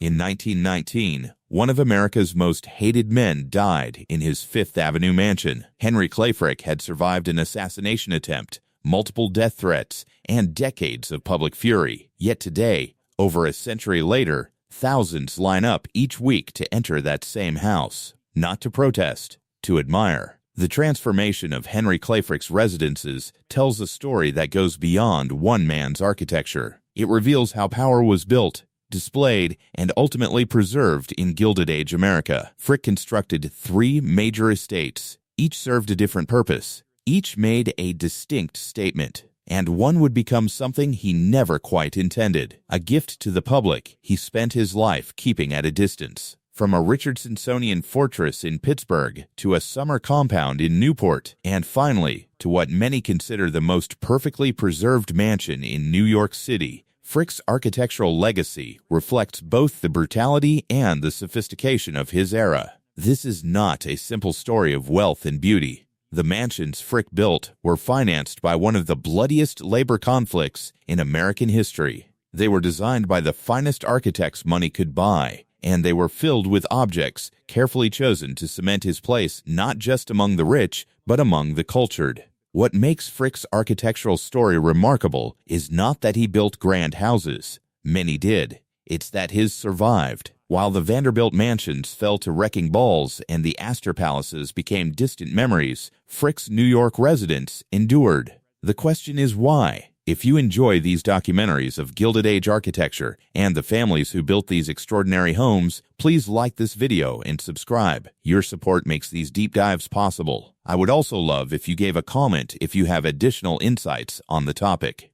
In 1919, one of America's most hated men died in his Fifth Avenue mansion. Henry Clay Frick had survived an assassination attempt, multiple death threats, and decades of public fury. Yet today, over a century later, thousands line up each week to enter that same house, not to protest, to admire. The transformation of Henry Clay Frick's residences tells a story that goes beyond one man's architecture. It reveals how power was built, displayed, and ultimately preserved in Gilded Age America. Frick constructed 3 major estates. Each served a different purpose. Each made a distinct statement. And one would become something he never quite intended. A gift to the public he spent his life keeping at a distance. From a Richardsonian fortress in Pittsburgh to a summer compound in Newport, and finally to what many consider the most perfectly preserved mansion in New York City, Frick's architectural legacy reflects both the brutality and the sophistication of his era. This is not a simple story of wealth and beauty. The mansions Frick built were financed by one of the bloodiest labor conflicts in American history. They were designed by the finest architects money could buy, and they were filled with objects carefully chosen to cement his place not just among the rich, but among the cultured. What makes Frick's architectural story remarkable is not that he built grand houses. Many did. It's that his survived. While the Vanderbilt mansions fell to wrecking balls and the Astor palaces became distant memories, Frick's New York residence endured. The question is why? If you enjoy these documentaries of Gilded Age architecture and the families who built these extraordinary homes, please like this video and subscribe. Your support makes these deep dives possible. I would also love if you gave a comment if you have additional insights on the topic.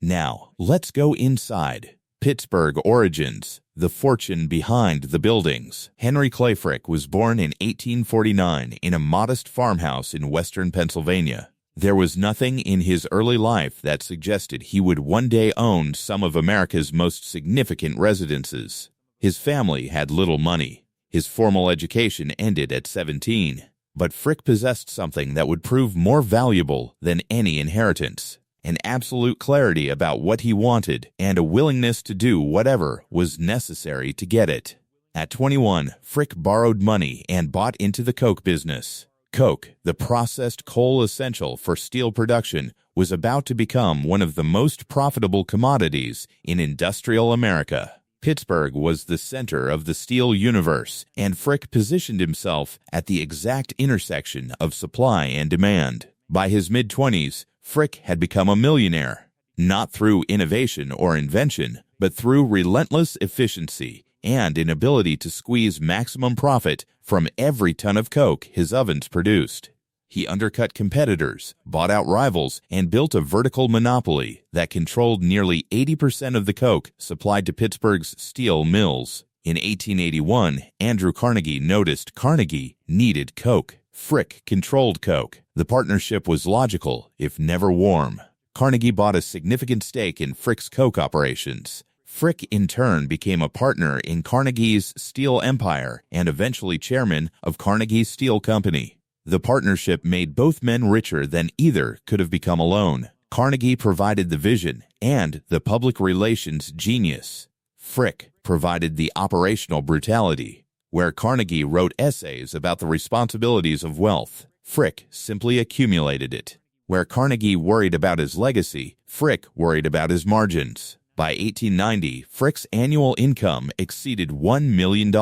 Now, let's go inside. Pittsburgh origins, the fortune behind the buildings. Henry Clay Frick was born in 1849 in a modest farmhouse in western Pennsylvania. There was nothing in his early life that suggested he would one day own some of America's most significant residences. His family had little money. His formal education ended at 17. But Frick possessed something that would prove more valuable than any inheritance: an absolute clarity about what he wanted and a willingness to do whatever was necessary to get it. At 21, Frick borrowed money and bought into the coke business. Coke, the processed coal essential for steel production, was about to become one of the most profitable commodities in industrial America. Pittsburgh was the center of the steel universe, and Frick positioned himself at the exact intersection of supply and demand. By his mid-20s, Frick had become a millionaire, not through innovation or invention, but through relentless efficiency and an ability to squeeze maximum profit from every ton of coke his ovens produced. He undercut competitors, bought out rivals, and built a vertical monopoly that controlled nearly 80% of the coke supplied to Pittsburgh's steel mills. In 1881, Andrew Carnegie noticed Carnegie needed coke. Frick controlled coke. The partnership was logical, if never warm. Carnegie bought a significant stake in Frick's coke operations. Frick, in turn, became a partner in Carnegie's steel empire and eventually chairman of Carnegie Steel Company. The partnership made both men richer than either could have become alone. Carnegie provided the vision and the public relations genius. Frick provided the operational brutality. Where Carnegie wrote essays about the responsibilities of wealth, Frick simply accumulated it. Where Carnegie worried about his legacy, Frick worried about his margins. By 1890, Frick's annual income exceeded $1 million.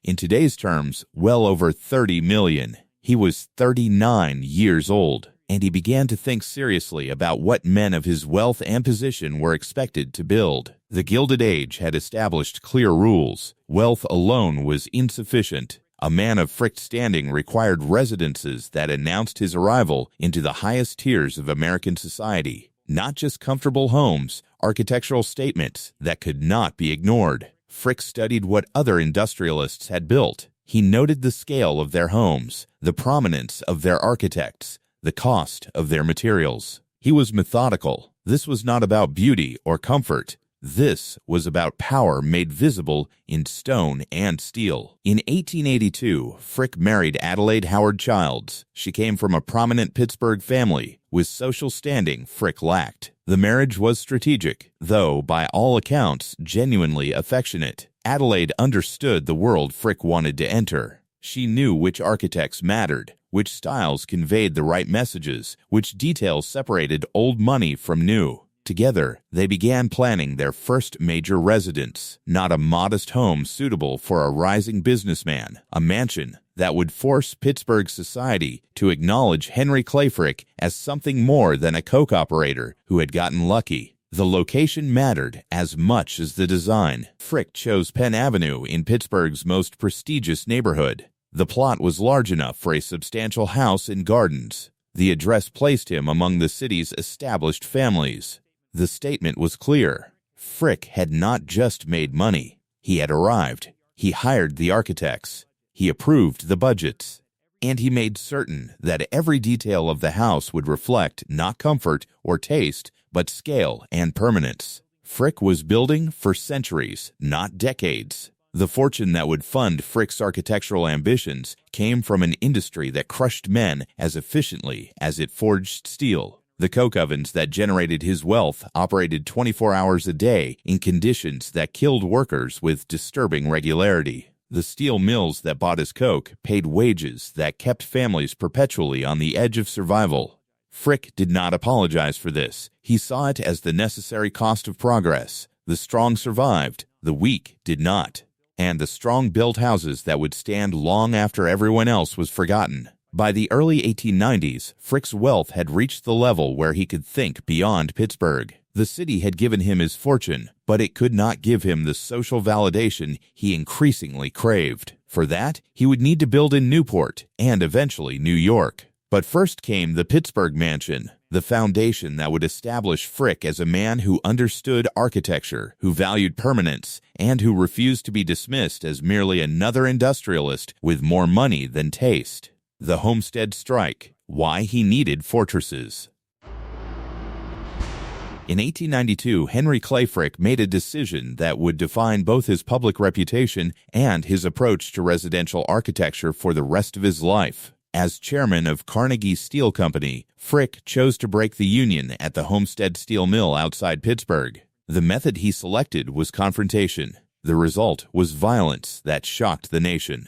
In today's terms, well over $30 million. He was 39 years old, and he began to think seriously about what men of his wealth and position were expected to build. The Gilded Age had established clear rules. Wealth alone was insufficient. A man of Frick's standing required residences that announced his arrival into the highest tiers of American society. Not just comfortable homes, architectural statements that could not be ignored. Frick studied what other industrialists had built. He noted the scale of their homes, the prominence of their architects, the cost of their materials. He was methodical. This was not about beauty or comfort. This was about power made visible in stone and steel. In 1882, Frick married Adelaide Howard Childs. She came from a prominent Pittsburgh family with social standing Frick lacked. The marriage was strategic, though by all accounts genuinely affectionate. Adelaide understood the world Frick wanted to enter. She knew which architects mattered, which styles conveyed the right messages, which details separated old money from new. Together, they began planning their first major residence, not a modest home suitable for a rising businessman, a mansion that would force Pittsburgh society to acknowledge Henry Clay Frick as something more than a coke operator who had gotten lucky. The location mattered as much as the design. Frick chose Penn Avenue in Pittsburgh's most prestigious neighborhood. The plot was large enough for a substantial house and gardens. The address placed him among the city's established families. The statement was clear. Frick had not just made money. He had arrived. He hired the architects. He approved the budgets. And he made certain that every detail of the house would reflect not comfort or taste, but scale and permanence. Frick was building for centuries, not decades. The fortune that would fund Frick's architectural ambitions came from an industry that crushed men as efficiently as it forged steel. The coke ovens that generated his wealth operated 24 hours a day in conditions that killed workers with disturbing regularity. The steel mills that bought his coke paid wages that kept families perpetually on the edge of survival. Frick did not apologize for this. He saw it as the necessary cost of progress. The strong survived, the weak did not. And the strong built houses that would stand long after everyone else was forgotten. By the early 1890s, Frick's wealth had reached the level where he could think beyond Pittsburgh. The city had given him his fortune, but it could not give him the social validation he increasingly craved. For that, he would need to build in Newport and eventually New York. But first came the Pittsburgh Mansion, the foundation that would establish Frick as a man who understood architecture, who valued permanence, and who refused to be dismissed as merely another industrialist with more money than taste. The Homestead Strike, why he needed fortresses. In 1892, Henry Clay Frick made a decision that would define both his public reputation and his approach to residential architecture for the rest of his life. As chairman of Carnegie Steel Company, Frick chose to break the union at the Homestead Steel Mill outside Pittsburgh. The method he selected was confrontation. The result was violence that shocked the nation.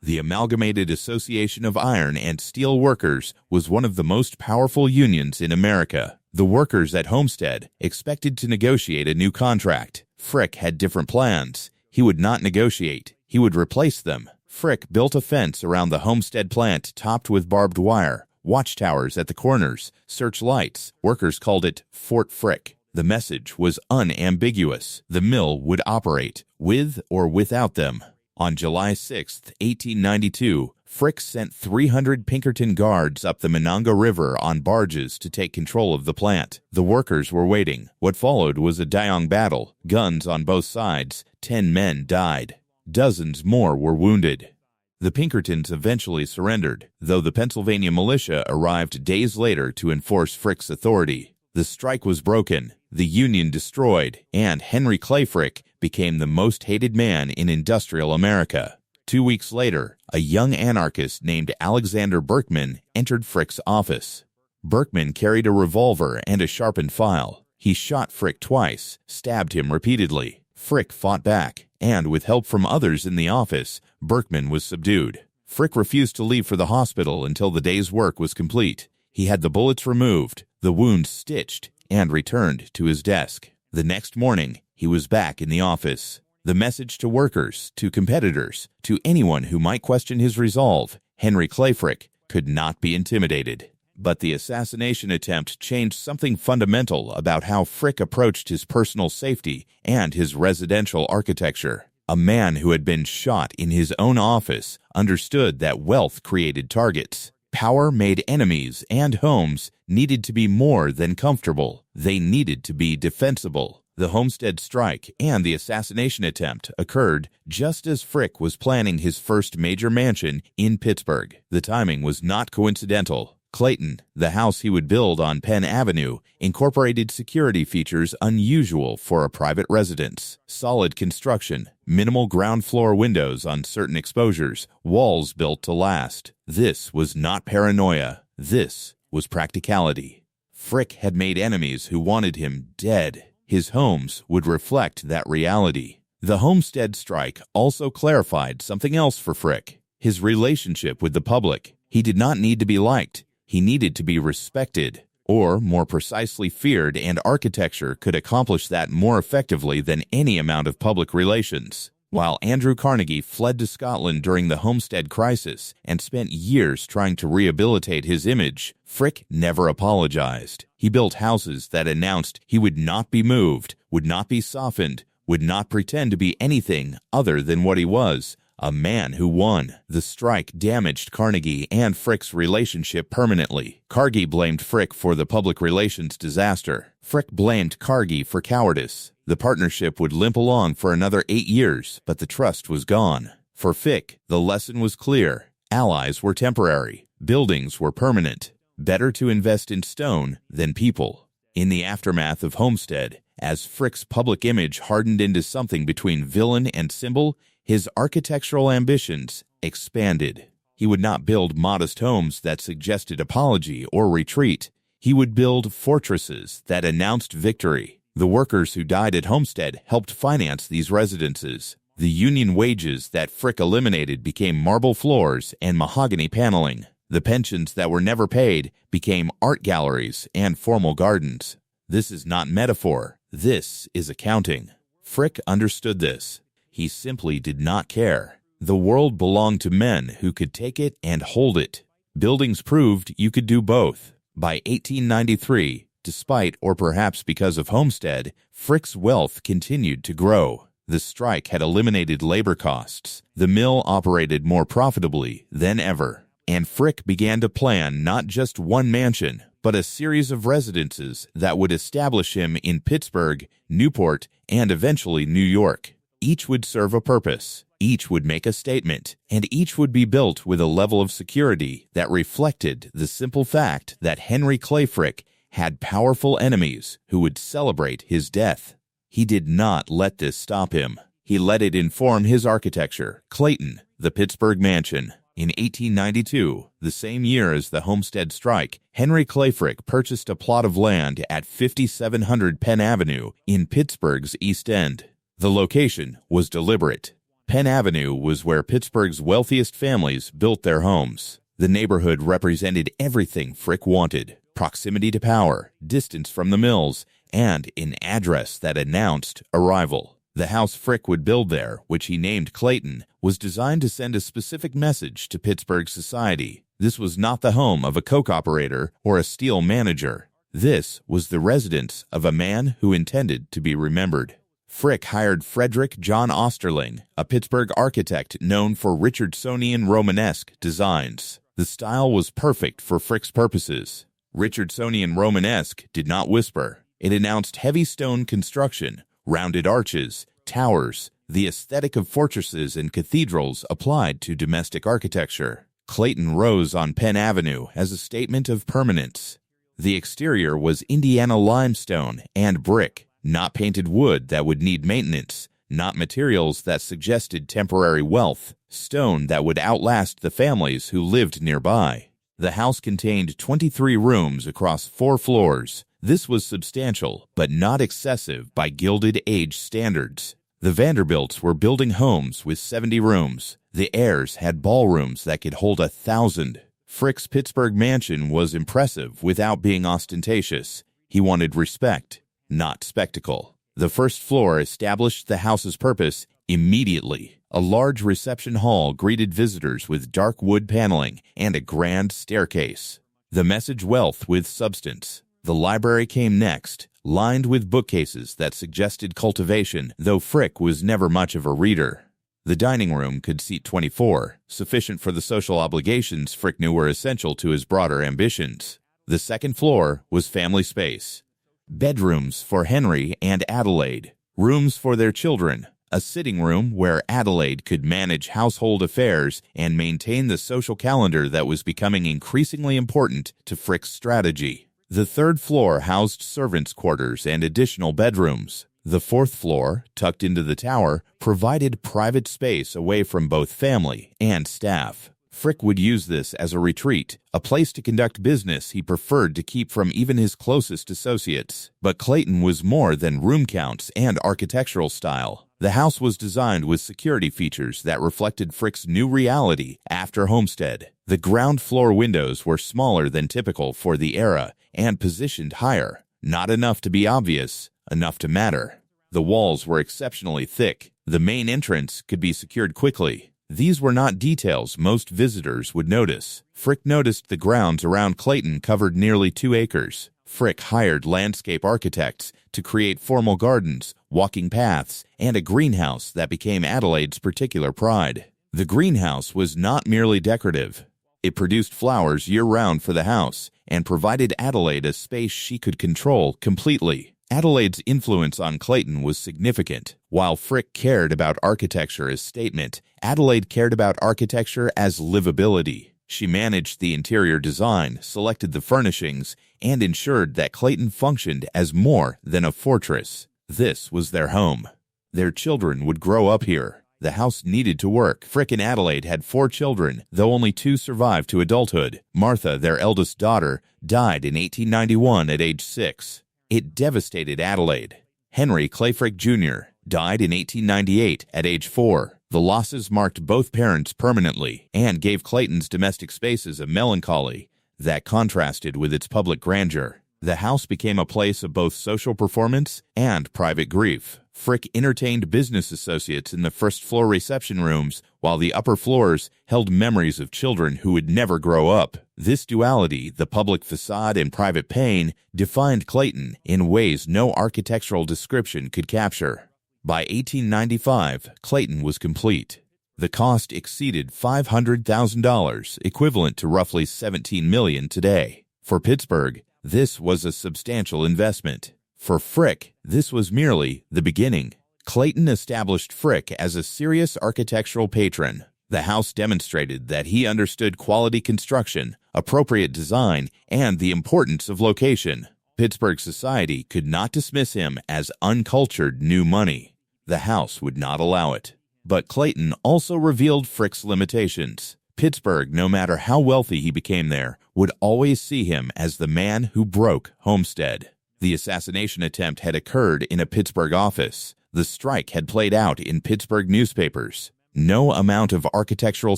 The Amalgamated Association of Iron and Steel Workers was one of the most powerful unions in America. The workers at Homestead expected to negotiate a new contract. Frick had different plans. He would not negotiate. He would replace them. Frick built a fence around the Homestead plant topped with barbed wire, watchtowers at the corners, searchlights. Workers called it Fort Frick. The message was unambiguous. The mill would operate, with or without them. On July 6, 1892, Frick sent 300 Pinkerton guards up the Monongah River on barges to take control of the plant. The workers were waiting. What followed was a Daeong battle. Guns on both sides. 10 men died. Dozens more were wounded. The Pinkertons eventually surrendered, though the Pennsylvania militia arrived days later to enforce Frick's authority. The strike was broken, the Union destroyed, and Henry Clay Frick became the most hated man in industrial America. 2 weeks later, a young anarchist named Alexander Berkman entered Frick's office. Berkman carried a revolver and a sharpened file. He shot Frick twice, stabbed him repeatedly. Frick fought back, and with help from others in the office, Berkman was subdued. Frick refused to leave for the hospital until the day's work was complete. He had the bullets removed, the wounds stitched, and returned to his desk. The next morning, he was back in the office. The message to workers, to competitors, to anyone who might question his resolve: Henry Clay Frick could not be intimidated. But the assassination attempt changed something fundamental about how Frick approached his personal safety and his residential architecture. A man who had been shot in his own office understood that wealth created targets. Power made enemies, and homes needed to be more than comfortable. They needed to be defensible. The Homestead Strike and the assassination attempt occurred just as Frick was planning his first major mansion in Pittsburgh. The timing was not coincidental. Clayton, the house he would build on Penn Avenue, incorporated security features unusual for a private residence. Solid construction, minimal ground floor windows on certain exposures, walls built to last. This was not paranoia. This was practicality. Frick had made enemies who wanted him dead. His homes would reflect that reality. The Homestead strike also clarified something else for Frick: his relationship with the public. He did not need to be liked. He needed to be respected, or more precisely feared, and architecture could accomplish that more effectively than any amount of public relations. While Andrew Carnegie fled to Scotland during the Homestead crisis and spent years trying to rehabilitate his image, Frick never apologized. He built houses that announced he would not be moved, would not be softened, would not pretend to be anything other than what he was: a man who won. The strike damaged Carnegie and Frick's relationship permanently. Carnegie blamed Frick for the public relations disaster. Frick blamed Carnegie for cowardice. The partnership would limp along for another 8 years, but the trust was gone. For Frick, the lesson was clear: allies were temporary, buildings were permanent. Better to invest in stone than people. In the aftermath of Homestead, as Frick's public image hardened into something between villain and symbol, his architectural ambitions expanded. He would not build modest homes that suggested apology or retreat. He would build fortresses that announced victory. The workers who died at Homestead helped finance these residences. The union wages that Frick eliminated became marble floors and mahogany paneling. The pensions that were never paid became art galleries and formal gardens. This is not metaphor. This is accounting. Frick understood this. He simply did not care. The world belonged to men who could take it and hold it. Buildings proved you could do both. By 1893, despite or perhaps because of Homestead, Frick's wealth continued to grow. The strike had eliminated labor costs. The mill operated more profitably than ever. And Frick began to plan not just one mansion, but a series of residences that would establish him in Pittsburgh, Newport, and eventually New York. Each would serve a purpose, each would make a statement, and each would be built with a level of security that reflected the simple fact that Henry Clay Frick had powerful enemies who would celebrate his death. He did not let this stop him. He let it inform his architecture. Clayton, the Pittsburgh Mansion. In 1892, the same year as the Homestead strike, Henry Clay Frick purchased a plot of land at 5700 Penn Avenue in Pittsburgh's East End. The location was deliberate. Penn Avenue was where Pittsburgh's wealthiest families built their homes. The neighborhood represented everything Frick wanted: proximity to power, distance from the mills, and an address that announced arrival. The house Frick would build there, which he named Clayton, was designed to send a specific message to Pittsburgh society. This was not the home of a coke operator or a steel manager. This was the residence of a man who intended to be remembered. Frick hired Frederick John Osterling, a Pittsburgh architect known for Richardsonian Romanesque designs. The style was perfect for Frick's purposes. Richardsonian Romanesque did not whisper. It announced heavy stone construction, rounded arches, towers, the aesthetic of fortresses and cathedrals applied to domestic architecture. Clayton rose on Penn Avenue as a statement of permanence. The exterior was Indiana limestone and brick, not painted wood that would need maintenance, not materials that suggested temporary wealth, stone that would outlast the families who lived nearby. The house contained 23 rooms across 4 floors. This was substantial, but not excessive by Gilded Age standards. The Vanderbilts were building homes with 70 rooms. The Ayers had ballrooms that could hold 1,000. Frick's Pittsburgh mansion was impressive without being ostentatious. He wanted respect, not spectacle. The first floor established the house's purpose immediately. A large reception hall greeted visitors with dark wood paneling and a grand staircase. The message: wealth with substance. The library came next, lined with bookcases that suggested cultivation, though Frick was never much of a reader. The dining room could seat 24, sufficient for the social obligations Frick knew were essential to his broader ambitions. The second floor was family space. Bedrooms for Henry and Adelaide, rooms for their children, a sitting room where Adelaide could manage household affairs and maintain the social calendar that was becoming increasingly important to Frick's strategy. The third floor housed servants' quarters and additional bedrooms. The fourth floor, tucked into the tower, provided private space away from both family and staff. Frick would use this as a retreat, a place to conduct business he preferred to keep from even his closest associates. But Clayton was more than room counts and architectural style. The house was designed with security features that reflected Frick's new reality after Homestead. The ground floor windows were smaller than typical for the era and positioned higher. Not enough to be obvious, enough to matter. The walls were exceptionally thick. The main entrance could be secured quickly. These were not details most visitors would notice. Frick noticed the grounds around Clayton covered nearly 2 acres. Frick hired landscape architects to create formal gardens, walking paths, and a greenhouse that became Adelaide's particular pride. The greenhouse was not merely decorative. It produced flowers year-round for the house and provided Adelaide a space she could control completely. Adelaide's influence on Clayton was significant. While Frick cared about architecture as statement, Adelaide cared about architecture as livability. She managed the interior design, selected the furnishings, and ensured that Clayton functioned as more than a fortress. This was their home. Their children would grow up here. The house needed to work. Frick and Adelaide had 4 children, though only 2 survived to adulthood. Martha, their eldest daughter, died in 1891 at age 6. It devastated Adelaide. Henry Clay Frick Jr. died in 1898 at age 4. The losses marked both parents permanently and gave Clayton's domestic spaces a melancholy that contrasted with its public grandeur. The house became a place of both social performance and private grief. Frick entertained business associates in the first-floor reception rooms, while the upper floors held memories of children who would never grow up. This duality, the public facade and private pain, defined Clayton in ways no architectural description could capture. By 1895, Clayton was complete. The cost exceeded $500,000, equivalent to roughly $17 million today. For Pittsburgh, this was a substantial investment. For Frick, this was merely the beginning. Clayton established Frick as a serious architectural patron. The house demonstrated that he understood quality construction, appropriate design, and the importance of location. Pittsburgh society could not dismiss him as uncultured new money. The house would not allow it. But Clayton also revealed Frick's limitations. Pittsburgh, no matter how wealthy he became there, would always see him as the man who broke Homestead. The assassination attempt had occurred in a Pittsburgh office. The strike had played out in Pittsburgh newspapers. No amount of architectural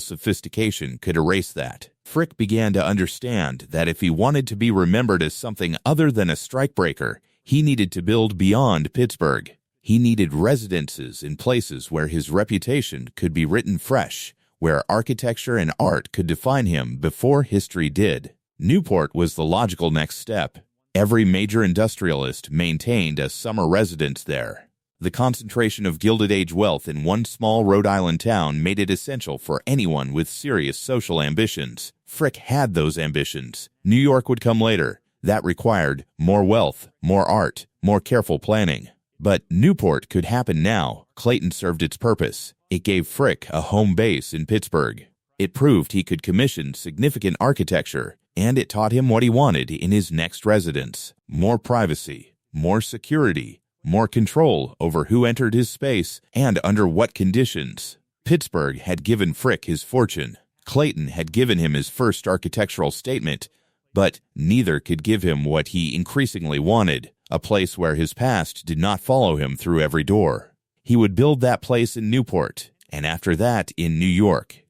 sophistication could erase that. Frick began to understand that if he wanted to be remembered as something other than a strikebreaker, he needed to build beyond Pittsburgh. He needed residences in places where his reputation could be written fresh, where architecture and art could define him before history did. Newport was the logical next step. Every major industrialist maintained a summer residence there. The concentration of Gilded Age wealth in one small Rhode Island town made it essential for anyone with serious social ambitions. Frick had those ambitions. New York would come later. That required more wealth, more art, more careful planning. But Newport could happen now. Clayton served its purpose. It gave Frick a home base in Pittsburgh. It proved he could commission significant architecture, and it taught him what he wanted in his next residence: more privacy, more security, more control over who entered his space and under what conditions. Pittsburgh had given Frick his fortune. Clayton had given him his first architectural statement, but neither could give him what he increasingly wanted: a place where his past did not follow him through every door. He would build that place in Newport, and after that in New York.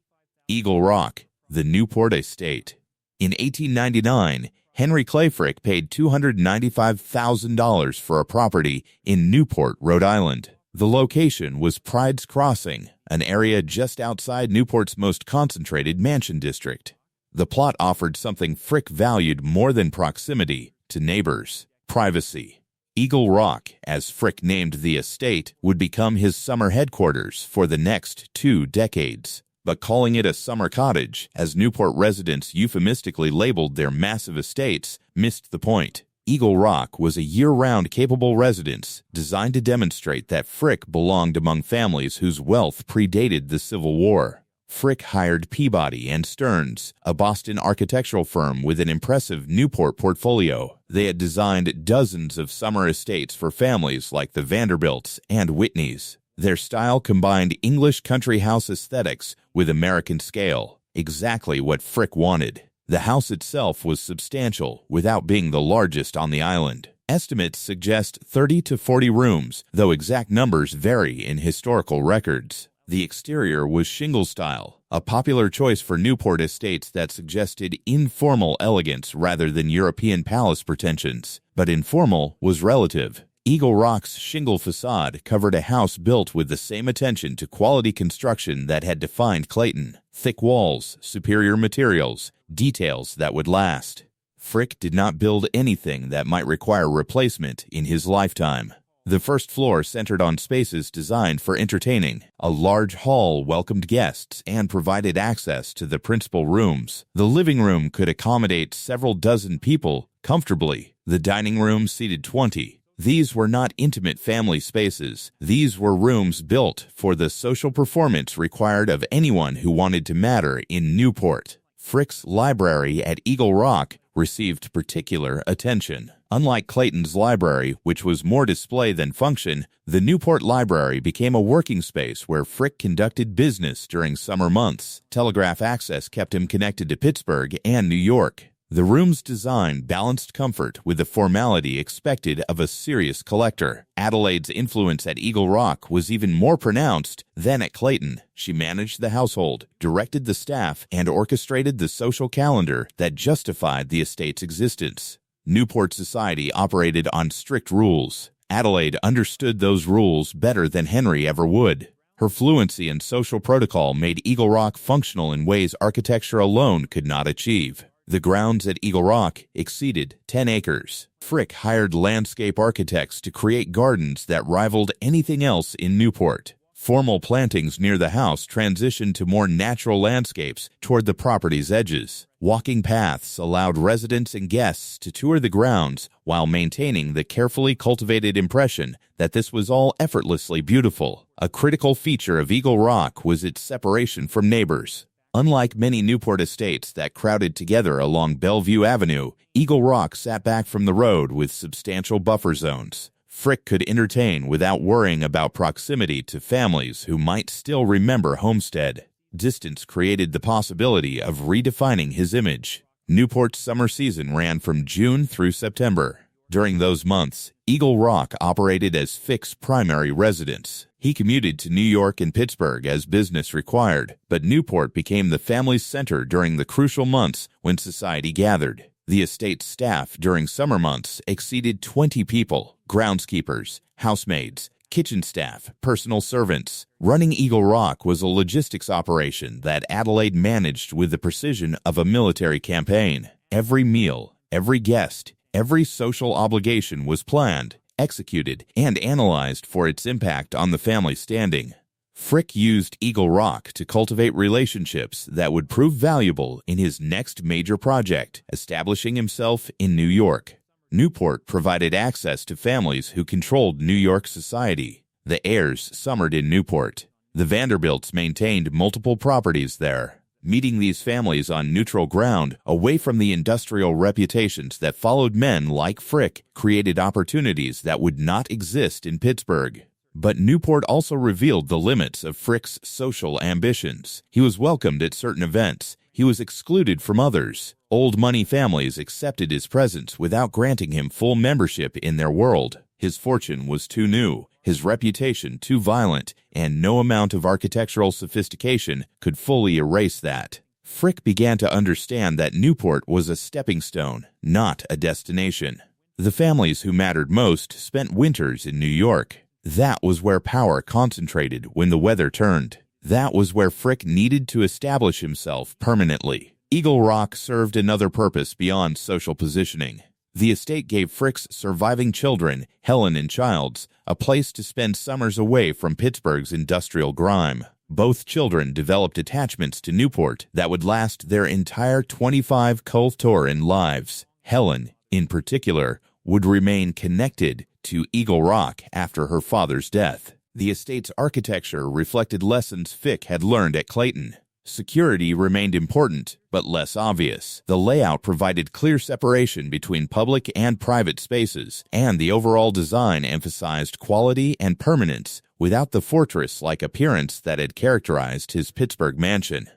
Eagle Rock, the Newport estate. In 1899, Henry Clay Frick paid $295,000 for a property in Newport, Rhode Island. The location was Pride's Crossing, an area just outside Newport's most concentrated mansion district. The plot offered something Frick valued more than proximity to neighbors: privacy. Eagle Rock, as Frick named the estate, would become his summer headquarters for the next 2 decades. But calling it a summer cottage, as Newport residents euphemistically labeled their massive estates, missed the point. Eagle Rock was a year-round capable residence designed to demonstrate that Frick belonged among families whose wealth predated the Civil War. Frick hired Peabody and Stearns, a Boston architectural firm with an impressive Newport portfolio. They had designed dozens of summer estates for families like the Vanderbilts and Whitneys. Their style combined English country house aesthetics with American scale. exactly what Frick wanted. The house itself was substantial without being the largest on the island. Estimates suggest 30 to 40 rooms, though exact numbers vary in historical records. The exterior was shingle style, a popular choice for Newport estates that suggested informal elegance rather than European palace pretensions. But informal was relative. Eagle Rock's shingle facade covered a house built with the same attention to quality construction that had defined Clayton. Thick walls, superior materials, details that would last. Frick did not build anything that might require replacement in his lifetime. The first floor centered on spaces designed for entertaining. A large hall welcomed guests and provided access to the principal rooms. The living room could accommodate several dozen people comfortably. The dining room seated 20. These were not intimate family spaces. These were rooms built for the social performance required of anyone who wanted to matter in Newport. Frick's library at Eagle Rock received particular attention. Unlike Clayton's library, which was more display than function, the Newport Library became a working space where Frick conducted business during summer months. Telegraph access kept him connected to Pittsburgh and New York. The room's design balanced comfort with the formality expected of a serious collector. Adelaide's influence at Eagle Rock was even more pronounced than at Clayton. She managed the household, directed the staff, and orchestrated the social calendar that justified the estate's existence. Newport society operated on strict rules. Adelaide understood those rules better than Henry ever would. Her fluency in social protocol made Eagle Rock functional in ways architecture alone could not achieve. The grounds at Eagle Rock exceeded 10 acres. Frick hired landscape architects to create gardens that rivaled anything else in Newport. Formal plantings near the house transitioned to more natural landscapes toward the property's edges. Walking paths allowed residents and guests to tour the grounds while maintaining the carefully cultivated impression that this was all effortlessly beautiful. A critical feature of Eagle Rock was its separation from neighbors. Unlike many Newport estates that crowded together along Bellevue Avenue, Eagle Rock sat back from the road with substantial buffer zones. Frick could entertain without worrying about proximity to families who might still remember Homestead. Distance created the possibility of redefining his image. Newport's summer season ran from June through September. During those months, Eagle Rock operated as Frick's primary residence. He commuted to New York and Pittsburgh as business required, but Newport became the family's center during the crucial months when society gathered. The estate's staff during summer months exceeded 20 people: groundskeepers, housemaids, kitchen staff, personal servants. Running Eagle Rock was a logistics operation that Adelaide managed with the precision of a military campaign. Every meal, every guest, every social obligation was planned, executed, and analyzed for its impact on the family standing. Frick used Eagle Rock to cultivate relationships that would prove valuable in his next major project, establishing himself in New York. Newport provided access to families who controlled New York society. The heirs summered in Newport. The Vanderbilts maintained multiple properties there. Meeting these families on neutral ground, away from the industrial reputations that followed men like Frick, created opportunities that would not exist in Pittsburgh. But Newport also revealed the limits of Frick's social ambitions. He was welcomed at certain events. He was excluded from others. Old money families accepted his presence without granting him full membership in their world. His fortune was too new, his reputation too violent, and no amount of architectural sophistication could fully erase that. Frick began to understand that Newport was a stepping stone, not a destination. The families who mattered most spent winters in New York. That was where power concentrated when the weather turned. That was where Frick needed to establish himself permanently. Eagle Rock served another purpose beyond social positioning. The estate gave Frick's surviving children, Helen and Childs, a place to spend summers away from Pittsburgh's industrial grime. Both children developed attachments to Newport that would last their entire 25 Kulturen lives. Helen, in particular, would remain connected to Eagle Rock after her father's death. The estate's architecture reflected lessons Frick had learned at Clayton. Security remained important, but less obvious. The layout provided clear separation between public and private spaces, and the overall design emphasized quality and permanence without the fortress-like appearance that had characterized his Pittsburgh mansion.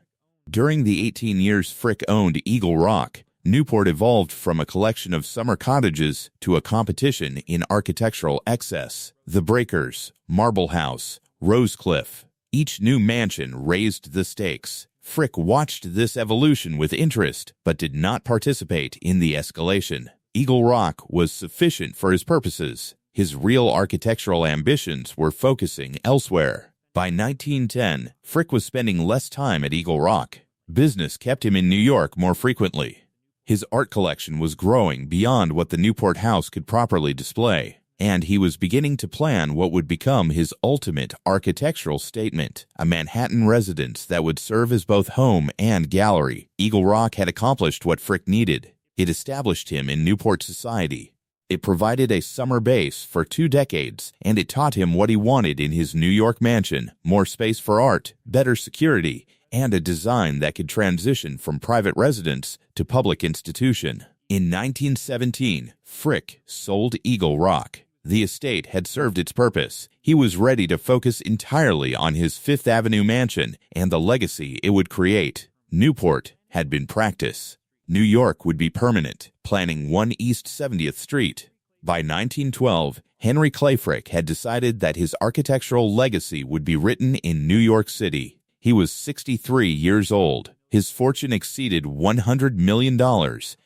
During the 18 years Frick owned Eagle Rock, Newport evolved from a collection of summer cottages to a competition in architectural excess. The Breakers, Marble House, Rosecliff. Each new mansion raised the stakes. Frick watched this evolution with interest, but did not participate in the escalation. Eagle Rock was sufficient for his purposes. His real architectural ambitions were focusing elsewhere. By 1910, Frick was spending less time at Eagle Rock. Business kept him in New York more frequently. His art collection was growing beyond what the Newport house could properly display, and he was beginning to plan what would become his ultimate architectural statement, a Manhattan residence that would serve as both home and gallery. Eagle Rock had accomplished what Frick needed. It established him in Newport society. It provided a summer base for 2 decades, and it taught him what he wanted in his New York mansion: more space for art, better security, and a design that could transition from private residence to public institution. In 1917, Frick sold Eagle Rock. The estate had served its purpose. He was ready to focus entirely on his Fifth Avenue mansion and the legacy it would create. Newport had been practice. New York would be permanent, planning 1 East 70th Street. By 1912, Henry Clay Frick had decided that his architectural legacy would be written in New York City. He was 63 years old. His fortune exceeded $100 million,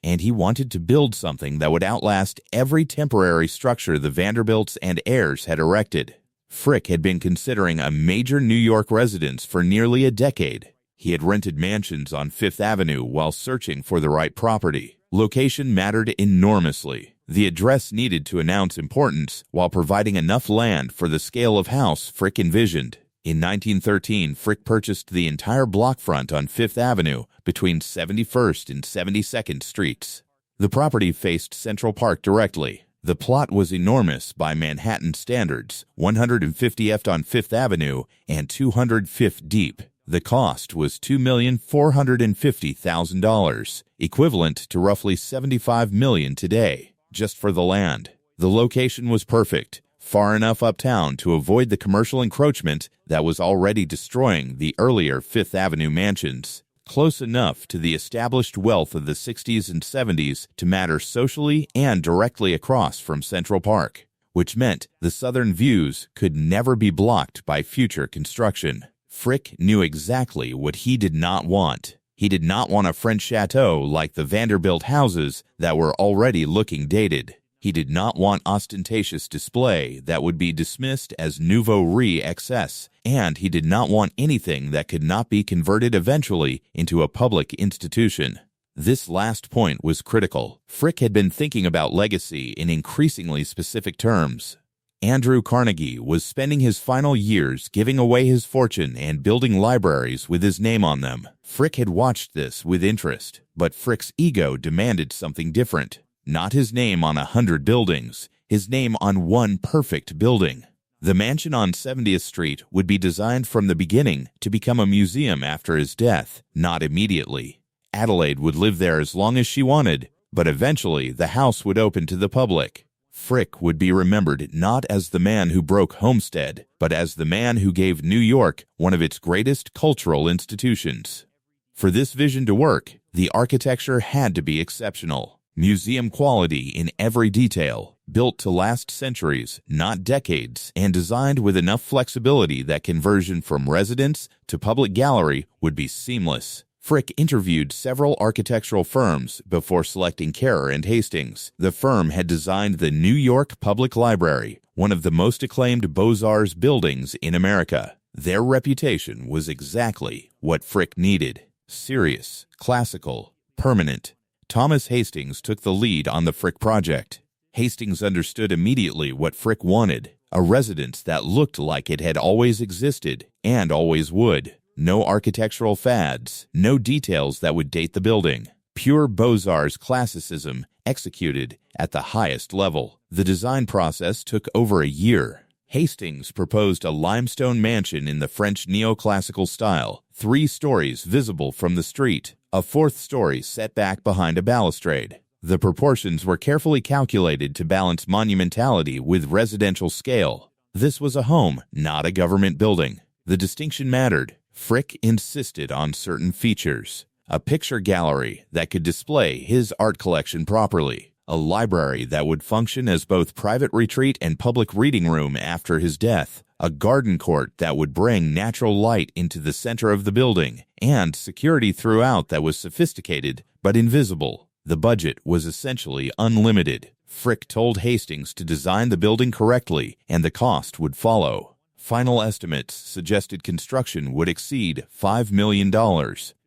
and he wanted to build something that would outlast every temporary structure the Vanderbilts and heirs had erected. Frick had been considering a major New York residence for nearly a decade. He had rented mansions on Fifth Avenue while searching for the right property. Location mattered enormously. The address needed to announce importance while providing enough land for the scale of house Frick envisioned. In 1913, Frick purchased the entire block front on Fifth Avenue between 71st and 72nd Streets. The property faced Central Park directly. The plot was enormous by Manhattan standards, 150th on Fifth Avenue and 205th deep. The cost was $2,450,000, equivalent to roughly $75 million today, just for the land. The location was perfect, far enough uptown to avoid the commercial encroachment that was already destroying the earlier Fifth Avenue mansions, close enough to the established wealth of the 60s and 70s to matter socially and directly across from Central Park, which meant the southern views could never be blocked by future construction. Frick knew exactly what he did not want. He did not want a French chateau like the Vanderbilt houses that were already looking dated. He did not want ostentatious display that would be dismissed as nouveau riche excess, and he did not want anything that could not be converted eventually into a public institution. This last point was critical. Frick had been thinking about legacy in increasingly specific terms. Andrew Carnegie was spending his final years giving away his fortune and building libraries with his name on them. Frick had watched this with interest, but Frick's ego demanded something different. Not his name on 100 buildings, his name on one perfect building. The mansion on 70th Street would be designed from the beginning to become a museum after his death, not immediately. Adelaide would live there as long as she wanted, but eventually the house would open to the public. Frick would be remembered not as the man who broke Homestead, but as the man who gave New York one of its greatest cultural institutions. For this vision to work, the architecture had to be exceptional. Museum quality in every detail, built to last centuries, not decades, and designed with enough flexibility that conversion from residence to public gallery would be seamless. Frick interviewed several architectural firms before selecting Kerr and Hastings. The firm had designed the New York Public Library, one of the most acclaimed Beaux-Arts buildings in America. Their reputation was exactly what Frick needed: serious, classical, permanent. Thomas Hastings took the lead on the Frick project. Hastings understood immediately what Frick wanted: a residence that looked like it had always existed and always would. No architectural fads, no details that would date the building. Pure Beaux-Arts classicism executed at the highest level. The design process took over a year. Hastings proposed a limestone mansion in the French neoclassical style, 3 stories visible from the street, a 4th story set back behind a balustrade. The proportions were carefully calculated to balance monumentality with residential scale. This was a home, not a government building. The distinction mattered. Frick insisted on certain features: a picture gallery that could display his art collection properly, a library that would function as both private retreat and public reading room after his death, a garden court that would bring natural light into the center of the building, and security throughout that was sophisticated but invisible. The budget was essentially unlimited. Frick told Hastings to design the building correctly, and the cost would follow. Final estimates suggested construction would exceed $5 million,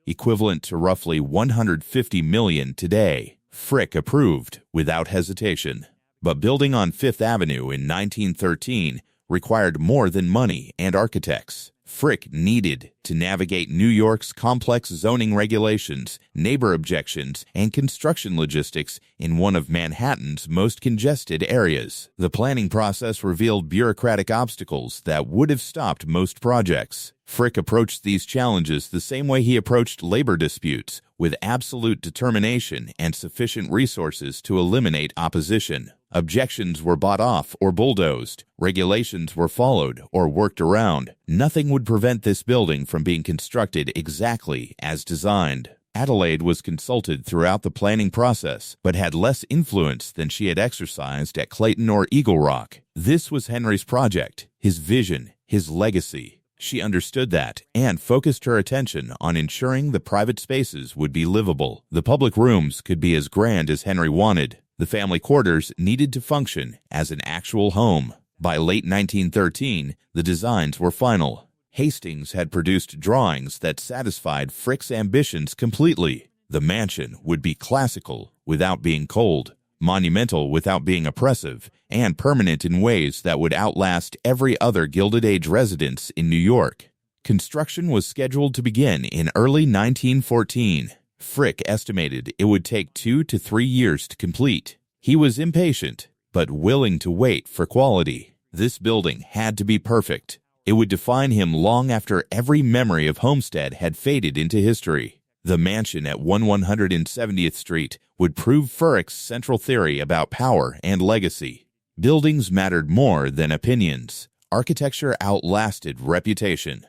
equivalent to roughly $150 million today. Frick approved without hesitation. But building on Fifth Avenue in 1913 required more than money and architects. Frick needed to navigate New York's complex zoning regulations, neighbor objections, and construction logistics in one of Manhattan's most congested areas. The planning process revealed bureaucratic obstacles that would have stopped most projects. Frick approached these challenges the same way he approached labor disputes, with absolute determination and sufficient resources to eliminate opposition. Objections were bought off or bulldozed. Regulations were followed or worked around. Nothing would prevent this building from being constructed exactly as designed. Adelaide was consulted throughout the planning process, but had less influence than she had exercised at Clayton or Eagle Rock. This was Henry's project, his vision, his legacy. She understood that and focused her attention on ensuring the private spaces would be livable. The public rooms could be as grand as Henry wanted. The family quarters needed to function as an actual home. By late 1913, the designs were final. Hastings had produced drawings that satisfied Frick's ambitions completely. The mansion would be classical without being cold, monumental without being oppressive, and permanent in ways that would outlast every other Gilded Age residence in New York. Construction was scheduled to begin in early 1914. Frick estimated it would take 2 to 3 years to complete. He was impatient, but willing to wait for quality. This building had to be perfect. It would define him long after every memory of Homestead had faded into history. The mansion at 170th Street would prove Frick's central theory about power and legacy. Buildings mattered more than opinions. Architecture outlasted reputation.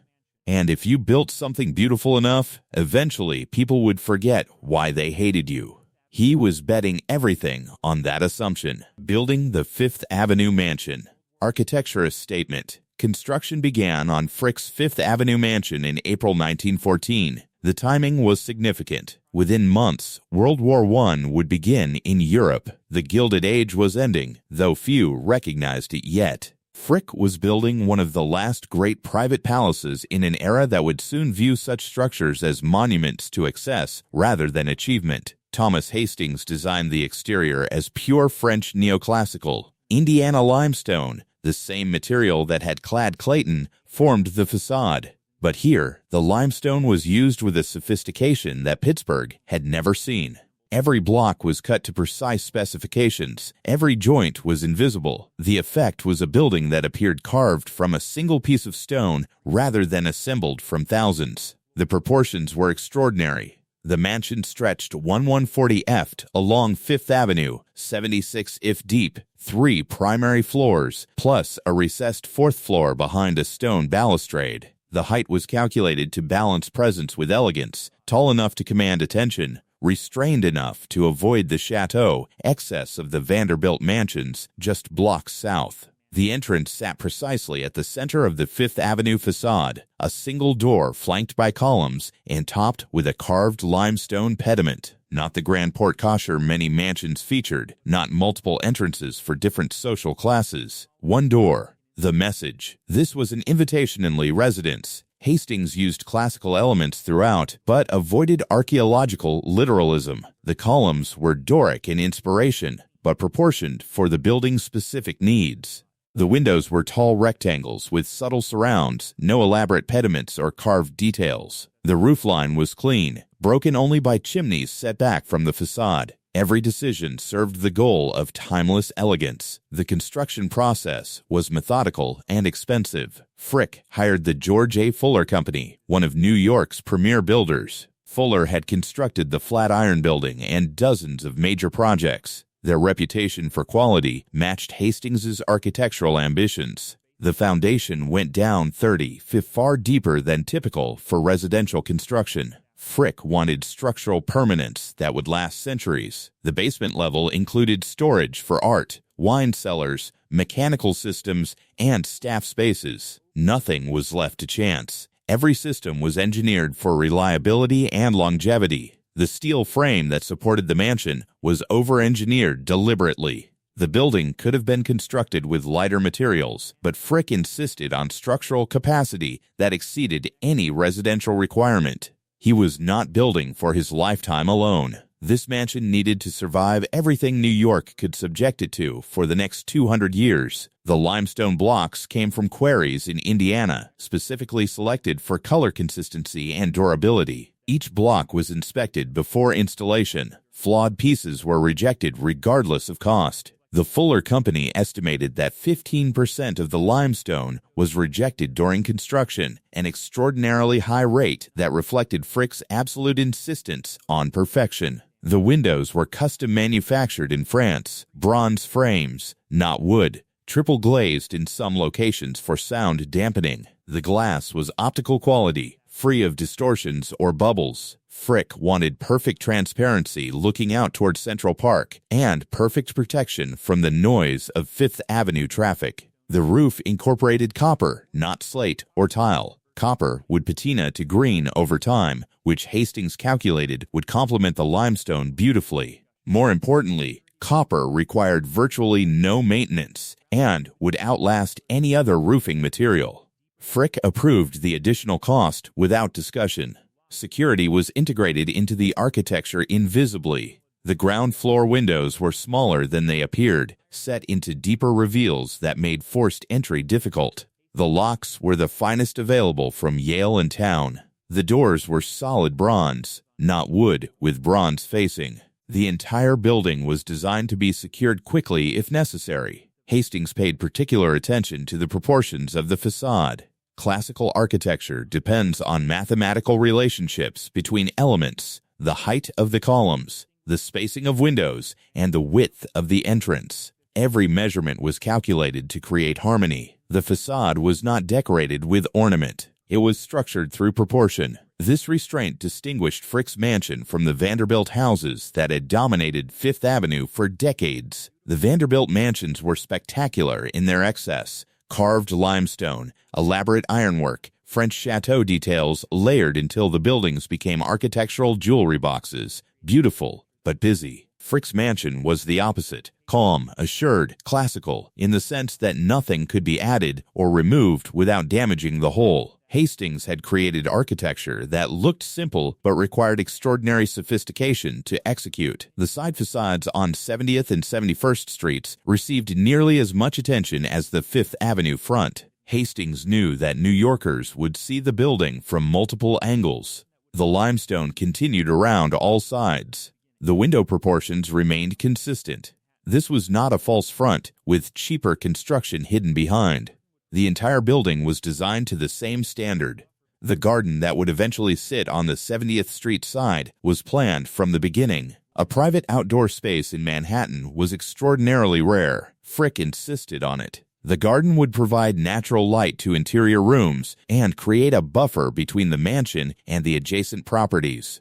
And if you built something beautiful enough, eventually people would forget why they hated you. He was betting everything on that assumption. Building the Fifth Avenue Mansion. Architecturist statement. Construction began on Frick's Fifth Avenue Mansion in April 1914. The timing was significant. Within months, World War I would begin in Europe. The Gilded Age was ending, though few recognized it yet. Frick was building one of the last great private palaces in an era that would soon view such structures as monuments to excess rather than achievement. Thomas Hastings designed the exterior as pure French neoclassical. Indiana limestone, the same material that had clad Clayton, formed the facade. But here, the limestone was used with a sophistication that Pittsburgh had never seen. Every block was cut to precise specifications. Every joint was invisible. The effect was a building that appeared carved from a single piece of stone rather than assembled from thousands. The proportions were extraordinary. The mansion stretched 1140ft along Fifth Avenue, 76 if deep, 3 primary floors, plus a recessed fourth floor behind a stone balustrade. The height was calculated to balance presence with elegance, tall enough to command attention, restrained enough to avoid the chateau excess of the Vanderbilt mansions just blocks south. The entrance sat precisely at the center of the Fifth Avenue facade, a single door flanked by columns and topped with a carved limestone pediment. Not the grand porte-cochere many mansions featured, not multiple entrances for different social classes. One door. The message. This was an invitation-only residence. Hastings used classical elements throughout, but avoided archaeological literalism. The columns were Doric in inspiration, but proportioned for the building's specific needs. The windows were tall rectangles with subtle surrounds, no elaborate pediments or carved details. The roofline was clean, broken only by chimneys set back from the facade. Every decision served the goal of timeless elegance. The construction process was methodical and expensive. Frick hired the George A. Fuller Company, one of New York's premier builders. Fuller had constructed the Flatiron Building and dozens of major projects. Their reputation for quality matched Hastings's architectural ambitions. The foundation went down 30 feet, far deeper than typical for residential construction. Frick wanted structural permanence that would last centuries. The basement level included storage for art, wine cellars, mechanical systems, and staff spaces. Nothing was left to chance. Every system was engineered for reliability and longevity. The steel frame that supported the mansion was over-engineered deliberately. The building could have been constructed with lighter materials, but Frick insisted on structural capacity that exceeded any residential requirement. He was not building for his lifetime alone. This mansion needed to survive everything New York could subject it to for the next 200 years. The limestone blocks came from quarries in Indiana, specifically selected for color consistency and durability. Each block was inspected before installation. Flawed pieces were rejected regardless of cost. The Fuller Company estimated that 15% of the limestone was rejected during construction, an extraordinarily high rate that reflected Frick's absolute insistence on perfection. The windows were custom manufactured in France, bronze frames, not wood, triple glazed in some locations for sound dampening. The glass was optical quality, free of distortions or bubbles. Frick wanted perfect transparency looking out toward Central Park and perfect protection from the noise of Fifth Avenue traffic. The roof incorporated copper, not slate or tile. Copper would patina to green over time, which Hastings calculated would complement the limestone beautifully. More importantly, copper required virtually no maintenance and would outlast any other roofing material. Frick approved the additional cost without discussion. Security was integrated into the architecture invisibly. The ground floor windows were smaller than they appeared, set into deeper reveals that made forced entry difficult. The locks were the finest available from Yale and Town. The doors were solid bronze, not wood, with bronze facing. The entire building was designed to be secured quickly if necessary. Hastings paid particular attention to the proportions of the facade. Classical architecture depends on mathematical relationships between elements, the height of the columns, the spacing of windows, and the width of the entrance. Every measurement was calculated to create harmony. The facade was not decorated with ornament. It was structured through proportion. This restraint distinguished Frick's mansion from the Vanderbilt houses that had dominated Fifth Avenue for decades. The Vanderbilt mansions were spectacular in their excess. Carved limestone, elaborate ironwork, French chateau details layered until the buildings became architectural jewelry boxes, beautiful but busy. Frick's mansion was the opposite, calm, assured, classical, in the sense that nothing could be added or removed without damaging the whole. Hastings had created architecture that looked simple but required extraordinary sophistication to execute. The side facades on 70th and 71st Streets received nearly as much attention as the Fifth Avenue front. Hastings knew that New Yorkers would see the building from multiple angles. The limestone continued around all sides. The window proportions remained consistent. This was not a false front, with cheaper construction hidden behind. The entire building was designed to the same standard. The garden that would eventually sit on the 70th Street side was planned from the beginning. A private outdoor space in Manhattan was extraordinarily rare. Frick insisted on it. The garden would provide natural light to interior rooms and create a buffer between the mansion and the adjacent properties.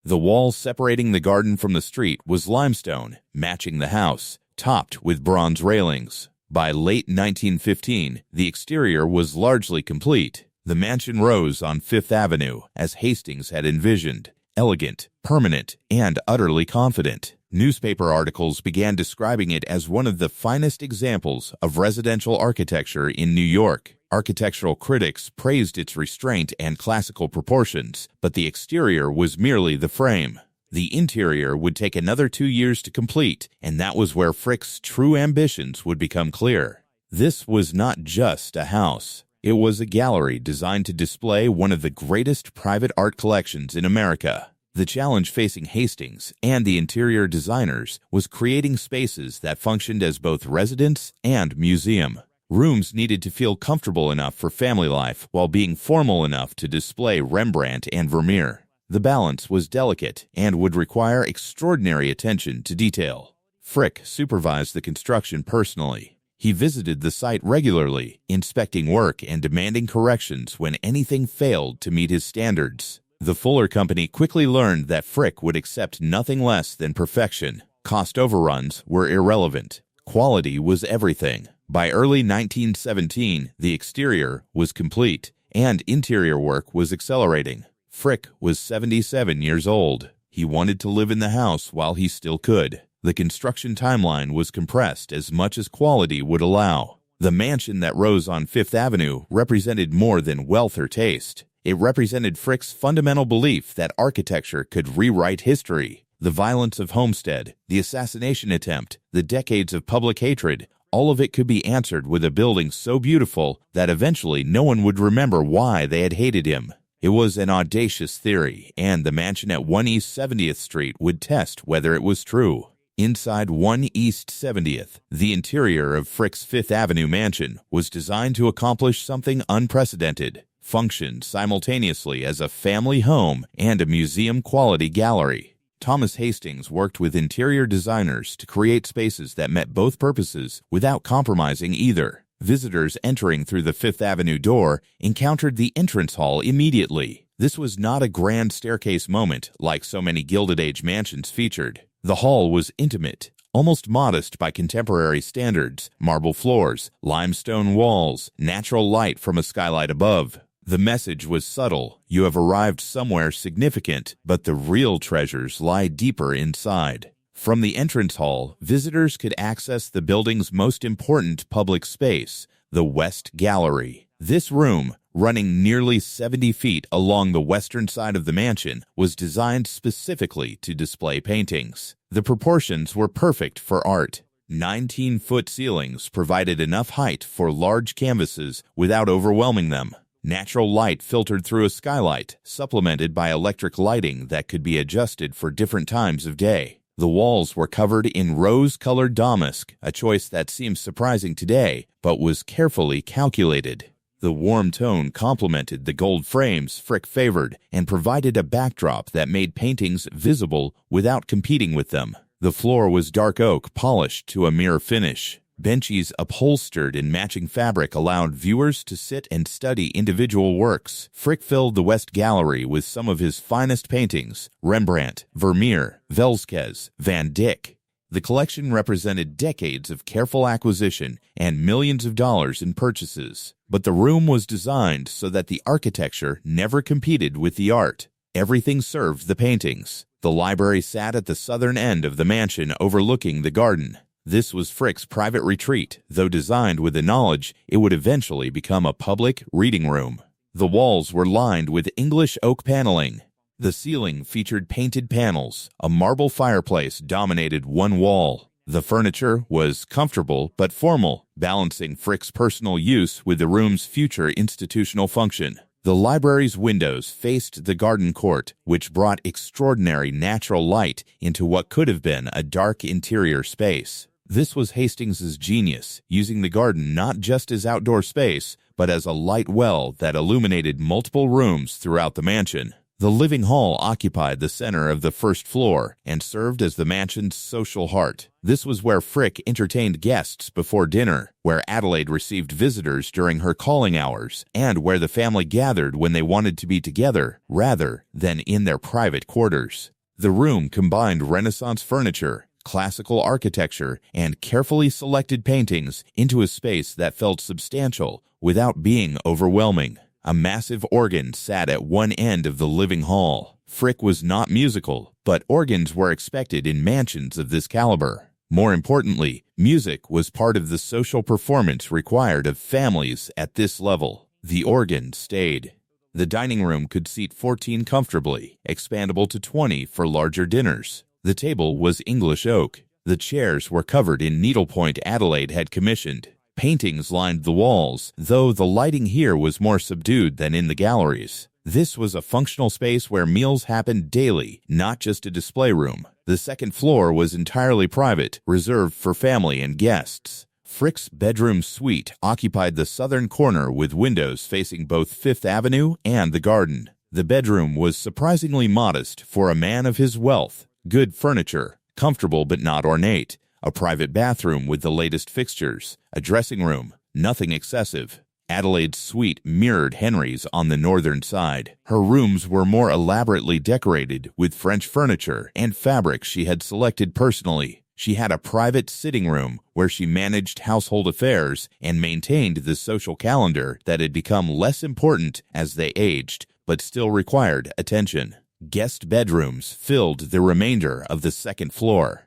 The wall separating the garden from the street was limestone, matching the house, topped with bronze railings. By late 1915, the exterior was largely complete. The mansion rose on Fifth Avenue, as Hastings had envisioned, elegant, permanent, and utterly confident. Newspaper articles began describing it as one of the finest examples of residential architecture in New York. Architectural critics praised its restraint and classical proportions, but the exterior was merely the frame. The interior would take another 2 years to complete, and that was where Frick's true ambitions would become clear. This was not just a house. It was a gallery designed to display one of the greatest private art collections in America. The challenge facing Hastings and the interior designers was creating spaces that functioned as both residence and museum. Rooms needed to feel comfortable enough for family life while being formal enough to display Rembrandt and Vermeer. The balance was delicate and would require extraordinary attention to detail. Frick supervised the construction personally. He visited the site regularly, inspecting work and demanding corrections when anything failed to meet his standards. The Fuller Company quickly learned that Frick would accept nothing less than perfection. Cost overruns were irrelevant. Quality was everything. By early 1917, the exterior was complete, and interior work was accelerating. Frick was 77 years old. He wanted to live in the house while he still could. The construction timeline was compressed as much as quality would allow. The mansion that rose on Fifth Avenue represented more than wealth or taste. It represented Frick's fundamental belief that architecture could rewrite history. The violence of Homestead, the assassination attempt, the decades of public hatred, all of it could be answered with a building so beautiful that eventually no one would remember why they had hated him. It was an audacious theory, and the mansion at 1 East 70th Street would test whether it was true. Inside 1 East 70th, the interior of Frick's Fifth Avenue mansion was designed to accomplish something unprecedented, functioned simultaneously as a family home and a museum-quality gallery. Thomas Hastings worked with interior designers to create spaces that met both purposes without compromising either. Visitors entering through the Fifth Avenue door encountered the entrance hall immediately. This was not a grand staircase moment like so many Gilded Age mansions featured. The hall was intimate, almost modest by contemporary standards: marble floors, limestone walls, natural light from a skylight above. The message was subtle: you have arrived somewhere significant, but the real treasures lie deeper inside. From the entrance hall, visitors could access the building's most important public space, the West Gallery. This room, running nearly 70 feet along the western side of the mansion, was designed specifically to display paintings. The proportions were perfect for art. 19-foot ceilings provided enough height for large canvases without overwhelming them. Natural light filtered through a skylight, supplemented by electric lighting that could be adjusted for different times of day. The walls were covered in rose-colored damask, a choice that seems surprising today, but was carefully calculated. The warm tone complemented the gold frames Frick favored and provided a backdrop that made paintings visible without competing with them. The floor was dark oak polished to a mirror finish. Benches upholstered in matching fabric allowed viewers to sit and study individual works. Frick filled the West Gallery with some of his finest paintings: Rembrandt, Vermeer, Velázquez, Van Dyck. The collection represented decades of careful acquisition and millions of dollars in purchases. But the room was designed so that the architecture never competed with the art. Everything served the paintings. The library sat at the southern end of the mansion overlooking the garden. This was Frick's private retreat, though designed with the knowledge it would eventually become a public reading room. The walls were lined with English oak paneling. The ceiling featured painted panels. A marble fireplace dominated one wall. The furniture was comfortable but formal, balancing Frick's personal use with the room's future institutional function. The library's windows faced the garden court, which brought extraordinary natural light into what could have been a dark interior space. This was Hastings's genius, using the garden not just as outdoor space, but as a light well that illuminated multiple rooms throughout the mansion. The living hall occupied the center of the first floor and served as the mansion's social heart. This was where Frick entertained guests before dinner, where Adelaide received visitors during her calling hours, and where the family gathered when they wanted to be together rather than in their private quarters. The room combined Renaissance furniture, classical architecture, and carefully selected paintings into a space that felt substantial without being overwhelming. A massive organ sat at one end of the living hall. Frick was not musical, but organs were expected in mansions of this caliber. More importantly, music was part of the social performance required of families at this level. The organ stayed. The dining room could seat 14 comfortably, expandable to 20 for larger dinners. The table was English oak. The chairs were covered in needlepoint Adelaide had commissioned. Paintings lined the walls, though the lighting here was more subdued than in the galleries. This was a functional space where meals happened daily, not just a display room. The second floor was entirely private, reserved for family and guests. Frick's bedroom suite occupied the southern corner with windows facing both Fifth Avenue and the garden. The bedroom was surprisingly modest for a man of his wealth. Good furniture, comfortable but not ornate, a private bathroom with the latest fixtures, a dressing room, nothing excessive. Adelaide's suite mirrored Henry's on the northern side. Her rooms were more elaborately decorated with French furniture and fabrics she had selected personally. She had a private sitting room where she managed household affairs and maintained the social calendar that had become less important as they aged, but still required attention. Guest bedrooms filled the remainder of the second floor.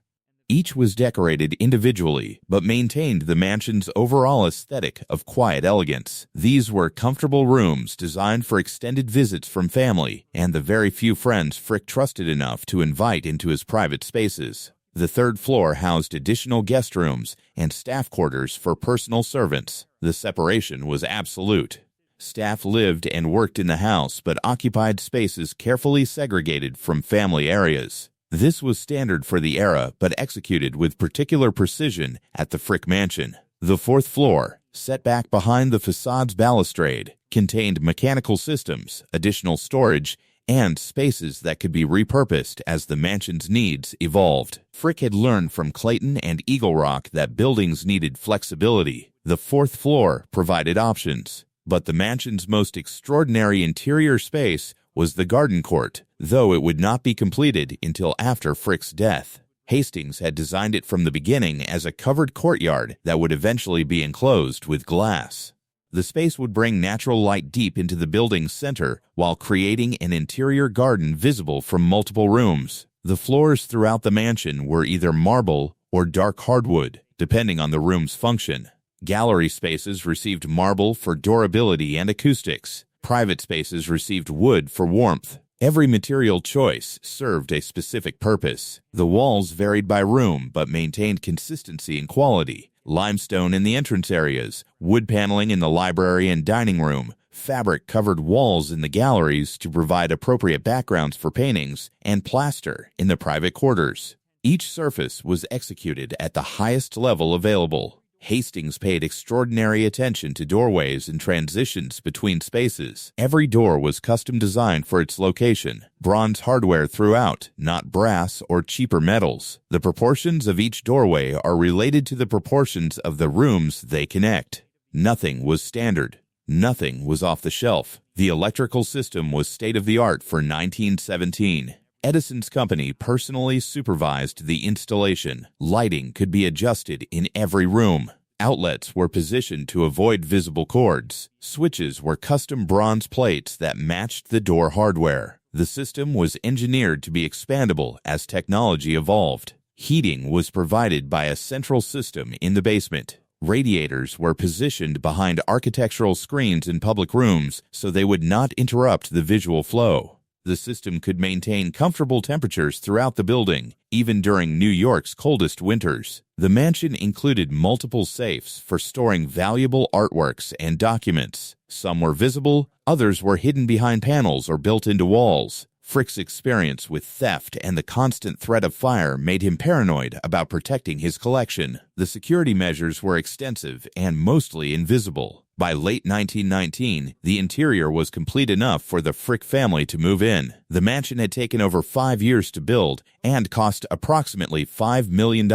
Each was decorated individually, but maintained the mansion's overall aesthetic of quiet elegance. These were comfortable rooms designed for extended visits from family and the very few friends Frick trusted enough to invite into his private spaces. The third floor housed additional guest rooms and staff quarters for personal servants. The separation was absolute. Staff lived and worked in the house but occupied spaces carefully segregated from family areas. This was standard for the era, but executed with particular precision at the Frick Mansion. The fourth floor, set back behind the facade's balustrade, contained mechanical systems, additional storage, and spaces that could be repurposed as the mansion's needs evolved. Frick had learned from Clayton and Eagle Rock that buildings needed flexibility. The fourth floor provided options, but the mansion's most extraordinary interior space was the garden court, though it would not be completed until after Frick's death. Hastings had designed it from the beginning as a covered courtyard that would eventually be enclosed with glass. The space would bring natural light deep into the building's center while creating an interior garden visible from multiple rooms. The floors throughout the mansion were either marble or dark hardwood, depending on the room's function. Gallery spaces received marble for durability and acoustics. Private spaces received wood for warmth. Every material choice served a specific purpose. The walls varied by room but maintained consistency and quality. Limestone in the entrance areas, wood paneling in the library and dining room, fabric-covered walls in the galleries to provide appropriate backgrounds for paintings, and plaster in the private quarters. Each surface was executed at the highest level available. Hastings paid extraordinary attention to doorways and transitions between spaces. Every door was custom designed for its location. Bronze hardware throughout, not brass or cheaper metals. The proportions of each doorway are related to the proportions of the rooms they connect. Nothing was standard. Nothing was off the shelf. The electrical system was state-of-the-art for 1917. Edison's company personally supervised the installation. Lighting could be adjusted in every room. Outlets were positioned to avoid visible cords. Switches were custom bronze plates that matched the door hardware. The system was engineered to be expandable as technology evolved. Heating was provided by a central system in the basement. Radiators were positioned behind architectural screens in public rooms so they would not interrupt the visual flow. The system could maintain comfortable temperatures throughout the building, even during New York's coldest winters. The mansion included multiple safes for storing valuable artworks and documents. Some were visible, others were hidden behind panels or built into walls. Frick's experience with theft and the constant threat of fire made him paranoid about protecting his collection. The security measures were extensive and mostly invisible. By late 1919, the interior was complete enough for the Frick family to move in. The mansion had taken over 5 years to build and cost approximately $5 million,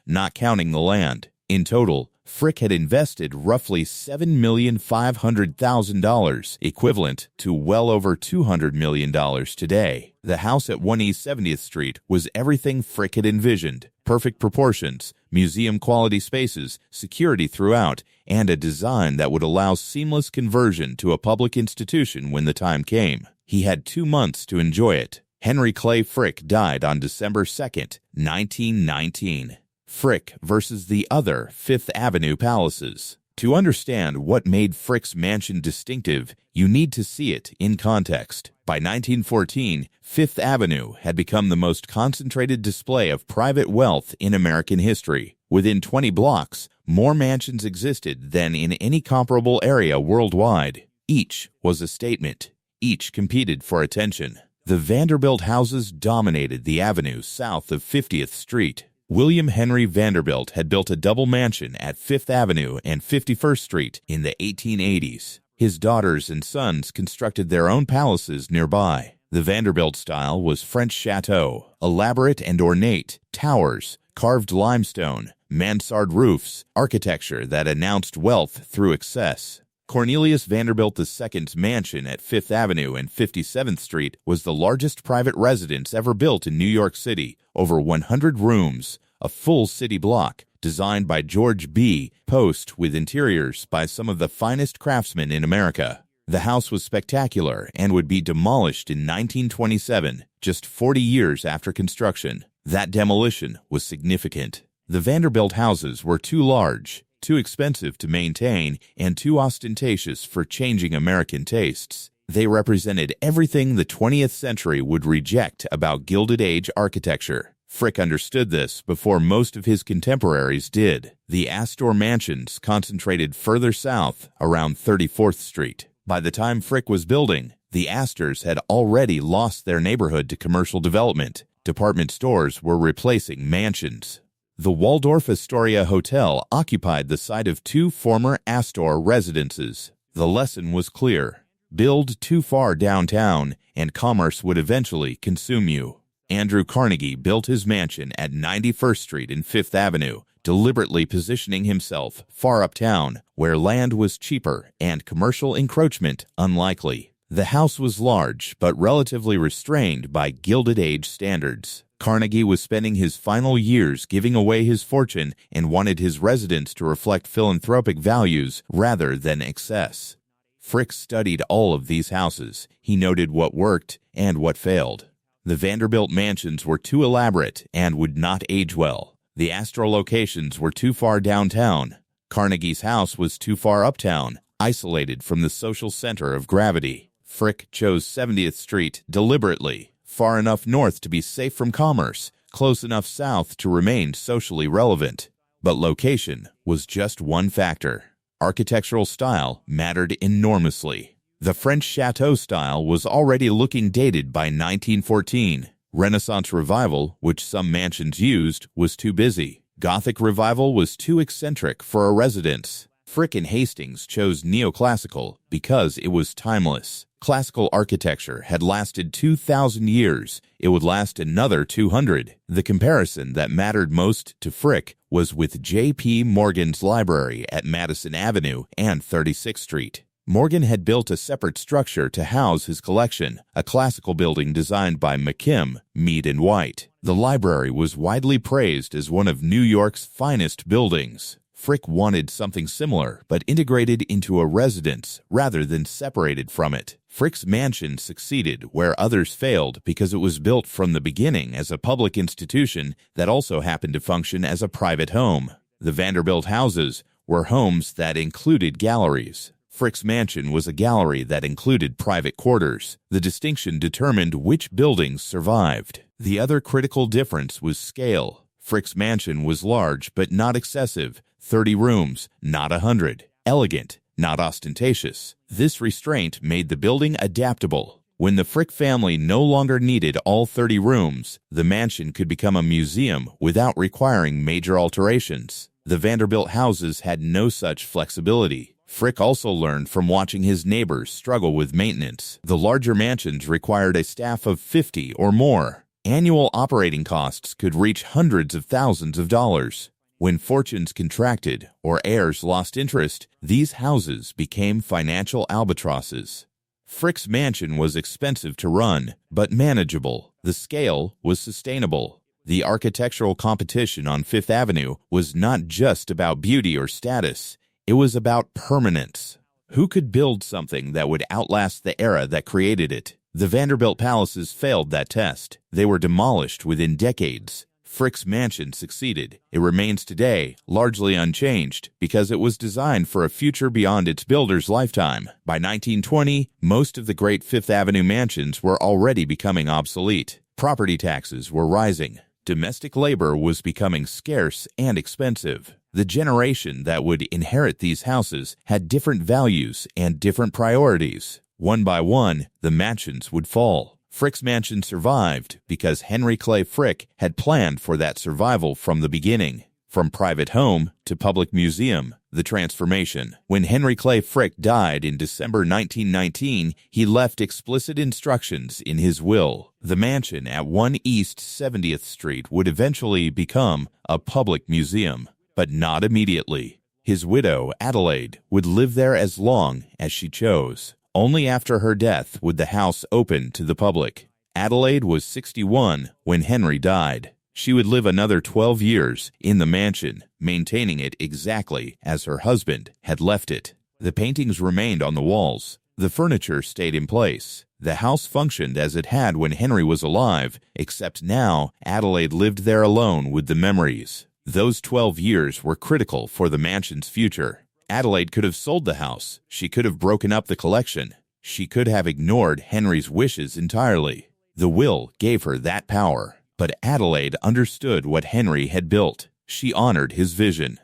not counting the land. In total, Frick had invested roughly $7,500,000, equivalent to well over $200 million today. The house at 1 East 70th Street was everything Frick had envisioned. Perfect proportions, museum-quality spaces, security throughout, and a design that would allow seamless conversion to a public institution when the time came. He had 2 months to enjoy it. Henry Clay Frick died on December 2nd, 1919. Frick versus the other Fifth Avenue palaces. To understand what made Frick's mansion distinctive, you need to see it in context. By 1914, Fifth Avenue had become the most concentrated display of private wealth in American history. Within 20 blocks, more mansions existed than in any comparable area worldwide. Each was a statement. Each competed for attention. The Vanderbilt houses dominated the avenue south of 50th Street. William Henry Vanderbilt had built a double mansion at 5th Avenue and 51st Street in the 1880s. His daughters and sons constructed their own palaces nearby. The Vanderbilt style was French chateau, elaborate and ornate, towers, carved limestone, mansard roofs, architecture that announced wealth through excess. Cornelius Vanderbilt II's mansion at 5th Avenue and 57th Street was the largest private residence ever built in New York City, over 100 rooms, a full city block, designed by George B. Post with interiors by some of the finest craftsmen in America. The house was spectacular and would be demolished in 1927, just 40 years after construction. That demolition was significant. The Vanderbilt houses were too large, too expensive to maintain, and too ostentatious for changing American tastes. They represented everything the 20th century would reject about Gilded Age architecture. Frick understood this before most of his contemporaries did. The Astor mansions concentrated further south around 34th Street. By the time Frick was building, the Astors had already lost their neighborhood to commercial development. Department stores were replacing mansions. The Waldorf Astoria Hotel occupied the site of two former Astor residences. The lesson was clear. Build too far downtown, and commerce would eventually consume you. Andrew Carnegie built his mansion at 91st Street and 5th Avenue, deliberately positioning himself far uptown, where land was cheaper and commercial encroachment unlikely. The house was large, but relatively restrained by Gilded Age standards. Carnegie was spending his final years giving away his fortune and wanted his residence to reflect philanthropic values rather than excess. Frick studied all of these houses. He noted what worked and what failed. The Vanderbilt mansions were too elaborate and would not age well. The Astor locations were too far downtown. Carnegie's house was too far uptown, isolated from the social center of gravity. Frick chose 70th Street deliberately, far enough north to be safe from commerce, close enough south to remain socially relevant. But location was just one factor. Architectural style mattered enormously. The French chateau style was already looking dated by 1914. Renaissance Revival, which some mansions used, was too busy. Gothic Revival was too eccentric for a residence. Frick and Hastings chose neoclassical because it was timeless. Classical architecture had lasted 2,000 years. It would last another 200. The comparison that mattered most to Frick was with J.P. Morgan's library at Madison Avenue and 36th Street. Morgan had built a separate structure to house his collection, a classical building designed by McKim, Mead & White. The library was widely praised as one of New York's finest buildings. Frick wanted something similar, but integrated into a residence rather than separated from it. Frick's mansion succeeded where others failed because it was built from the beginning as a public institution that also happened to function as a private home. The Vanderbilt houses were homes that included galleries. Frick's mansion was a gallery that included private quarters. The distinction determined which buildings survived. The other critical difference was scale. Frick's mansion was large but not excessive, 30 rooms, not 100, elegant, not ostentatious. This restraint made the building adaptable. When the Frick family no longer needed all 30 rooms, the mansion could become a museum without requiring major alterations. The Vanderbilt houses had no such flexibility. Frick also learned from watching his neighbors struggle with maintenance. The larger mansions required a staff of 50 or more. Annual operating costs could reach hundreds of thousands of dollars. When fortunes contracted or heirs lost interest, these houses became financial albatrosses. Frick's mansion was expensive to run, but manageable. The scale was sustainable. The architectural competition on Fifth Avenue was not just about beauty or status. It was about permanence. Who could build something that would outlast the era that created it? The Vanderbilt palaces failed that test. They were demolished within decades. Frick's mansion succeeded. It remains today largely unchanged because it was designed for a future beyond its builder's lifetime. By 1920, most of the great Fifth Avenue mansions were already becoming obsolete. Property taxes were rising. Domestic labor was becoming scarce and expensive. The generation that would inherit these houses had different values and different priorities. One by one, the mansions would fall. Frick's mansion survived because Henry Clay Frick had planned for that survival from the beginning. From private home to public museum, The transformation. When Henry Clay Frick died in December 1919, he left explicit instructions in his will. The mansion at 1 East 70th Street would eventually become a public museum, but not immediately. His widow, Adelaide, would live there as long as she chose. Only after her death would the house open to the public. Adelaide was 61 when Henry died. She would live another 12 years in the mansion, maintaining it exactly as her husband had left it. The paintings remained on the walls. The furniture stayed in place. The house functioned as it had when Henry was alive, except now Adelaide lived there alone with the memories. Those 12 years were critical for the mansion's future. Adelaide could have sold the house. She could have broken up the collection. She could have ignored Henry's wishes entirely. The will gave her that power. But Adelaide understood what Henry had built. She honored his vision.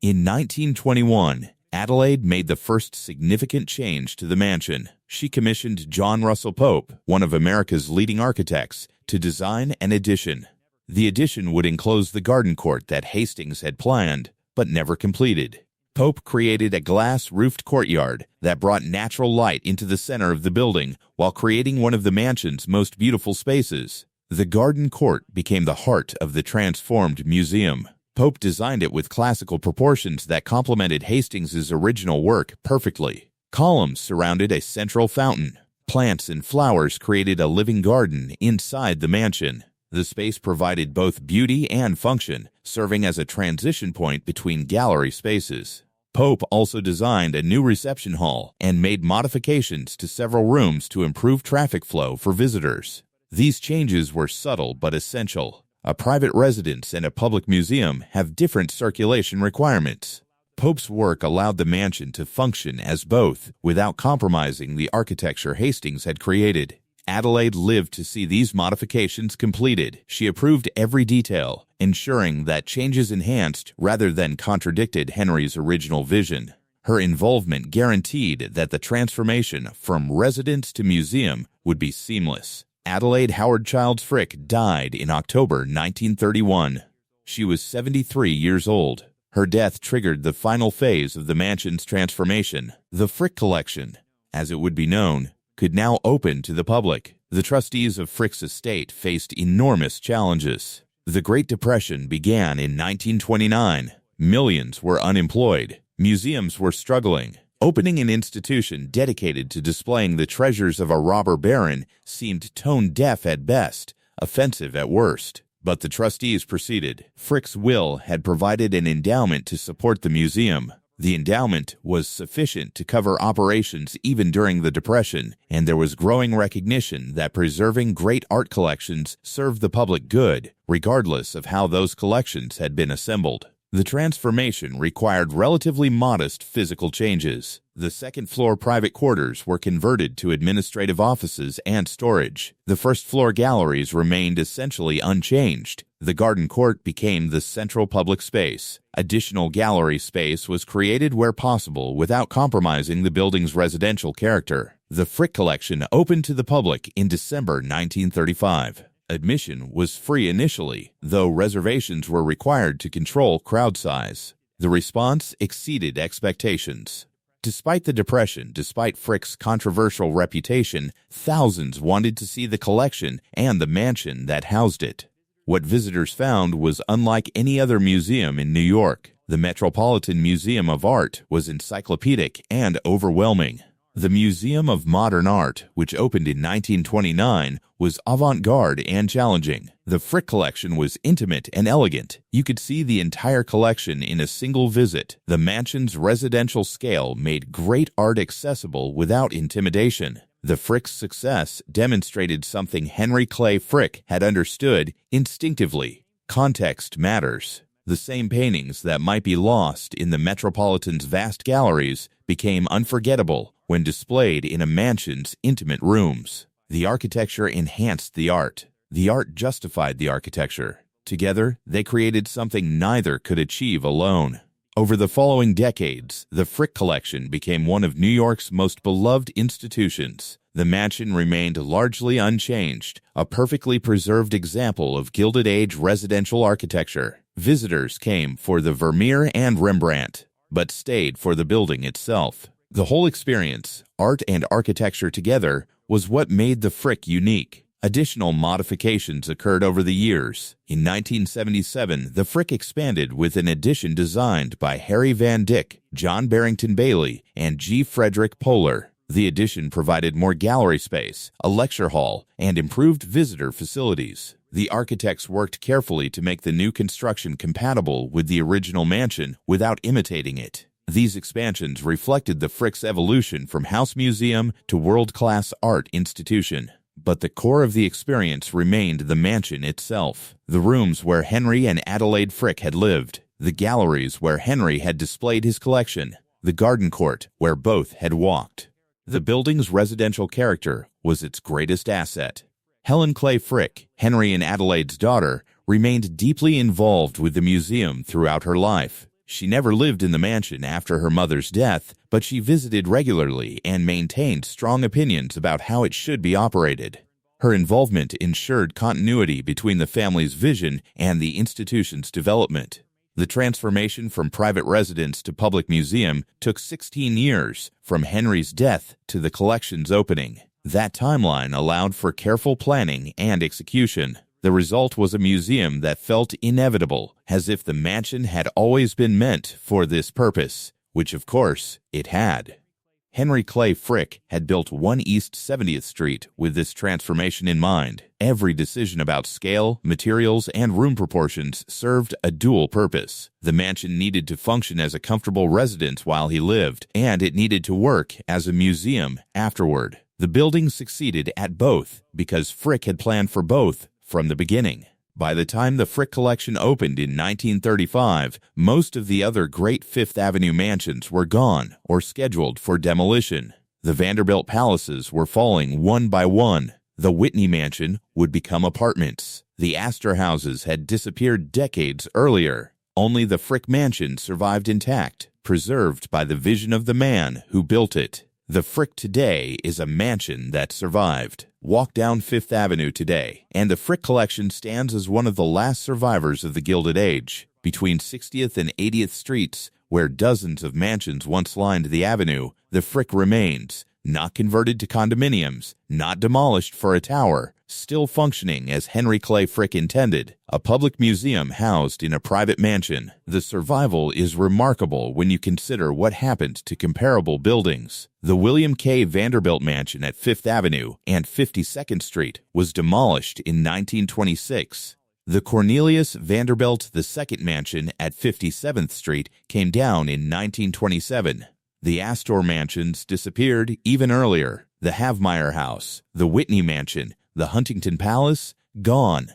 In 1921, Adelaide made the first significant change to the mansion. She commissioned John Russell Pope, one of America's leading architects, to design an addition. The addition would enclose the garden court that Hastings had planned, but never completed. Pope created a glass-roofed courtyard that brought natural light into the center of the building while creating one of the mansion's most beautiful spaces. The garden court became the heart of the transformed museum. Pope designed it with classical proportions that complemented Hastings's original work perfectly. Columns surrounded a central fountain. Plants and flowers created a living garden inside the mansion. The space provided both beauty and function, serving as a transition point between gallery spaces. Pope also designed a new reception hall and made modifications to several rooms to improve traffic flow for visitors. These changes were subtle but essential. A private residence and a public museum have different circulation requirements. Pope's work allowed the mansion to function as both without compromising the architecture Hastings had created. Adelaide lived to see these modifications completed. She approved every detail, ensuring that changes enhanced rather than contradicted Henry's original vision. Her involvement guaranteed that the transformation from residence to museum would be seamless. Adelaide Howard Childs Frick died in October 1931. She was 73 years old. Her death triggered the final phase of the mansion's transformation. The Frick Collection, as it would be known, could now open to the public. The trustees of Frick's estate faced enormous challenges. The Great Depression began in 1929. Millions were unemployed. Museums were struggling. Opening an institution dedicated to displaying the treasures of a robber baron seemed tone-deaf at best, offensive at worst. But the trustees proceeded. Frick's will had provided an endowment to support the museum. The endowment was sufficient to cover operations even during the Depression, and there was growing recognition that preserving great art collections served the public good, regardless of how those collections had been assembled. The transformation required relatively modest physical changes. The second-floor private quarters were converted to administrative offices and storage. The first-floor galleries remained essentially unchanged. The garden court became the central public space. Additional gallery space was created where possible without compromising the building's residential character. The Frick Collection opened to the public in December 1935. Admission was free initially, though reservations were required to control crowd size. The response exceeded expectations. Despite the Depression, despite Frick's controversial reputation, thousands wanted to see the collection and the mansion that housed it. What visitors found was unlike any other museum in New York. The Metropolitan Museum of Art was encyclopedic and overwhelming. The Museum of Modern Art, which opened in 1929, was avant-garde and challenging. The Frick Collection was intimate and elegant. You could see the entire collection in a single visit. The mansion's residential scale made great art accessible without intimidation. The Frick's success demonstrated something Henry Clay Frick had understood instinctively. Context matters. The same paintings that might be lost in the Metropolitan's vast galleries became unforgettable when displayed in a mansion's intimate rooms. The architecture enhanced the art. The art justified the architecture. Together, they created something neither could achieve alone. Over the following decades, the Frick Collection became one of New York's most beloved institutions. The mansion remained largely unchanged, a perfectly preserved example of Gilded Age residential architecture. Visitors came for the Vermeer and Rembrandt. but stayed for the building itself. The whole experience, art and architecture together, was what made the Frick unique. Additional modifications occurred over the years. In 1977, the Frick expanded with an addition designed by Harry Van Dyck, John Barrington Bailey, and G. Frederick Poehler. The addition provided more gallery space, a lecture hall, and improved visitor facilities. The architects worked carefully to make the new construction compatible with the original mansion without imitating it. These expansions reflected the Frick's evolution from house museum to world-class art institution. But the core of the experience remained the mansion itself. The rooms where Henry and Adelaide Frick had lived, the galleries where Henry had displayed his collection, the garden court where both had walked. The building's residential character was its greatest asset. Helen Clay Frick, Henry and Adelaide's daughter, remained deeply involved with the museum throughout her life. She never lived in the mansion after her mother's death, but she visited regularly and maintained strong opinions about how it should be operated. Her involvement ensured continuity between the family's vision and the institution's development. The transformation from private residence to public museum took 16 years, from Henry's death to the collection's opening. That timeline allowed for careful planning and execution. The result was a museum that felt inevitable, as if the mansion had always been meant for this purpose, which of course it had. Henry Clay Frick had built 1 East 70th Street with this transformation in mind. Every decision about scale, materials, and room proportions served a dual purpose. The mansion needed to function as a comfortable residence while he lived, and it needed to work as a museum afterward. The building succeeded at both because Frick had planned for both from the beginning. By the time the Frick collection opened in 1935, most of the other great Fifth Avenue mansions were gone or scheduled for demolition. The Vanderbilt palaces were falling one by one. The Whitney Mansion would become apartments. The Astor houses had disappeared decades earlier. Only the Frick Mansion survived intact, preserved by the vision of the man who built it. The Frick today is a mansion that survived. Walk down Fifth Avenue today, and the Frick collection stands as one of the last survivors of the Gilded Age. Between 60th and 80th Streets, where dozens of mansions once lined the avenue, the Frick remains, not converted to condominiums, not demolished for a tower, still functioning as Henry Clay Frick intended, a public museum housed in a private mansion. The survival is remarkable when you consider what happened to comparable buildings. The William K. Vanderbilt Mansion at Fifth Avenue and 52nd Street was demolished in 1926. The Cornelius Vanderbilt II Mansion at 57th Street came down in 1927. The Astor mansions disappeared even earlier. The Havmeyer House, the Whitney Mansion, the Huntington Palace, gone.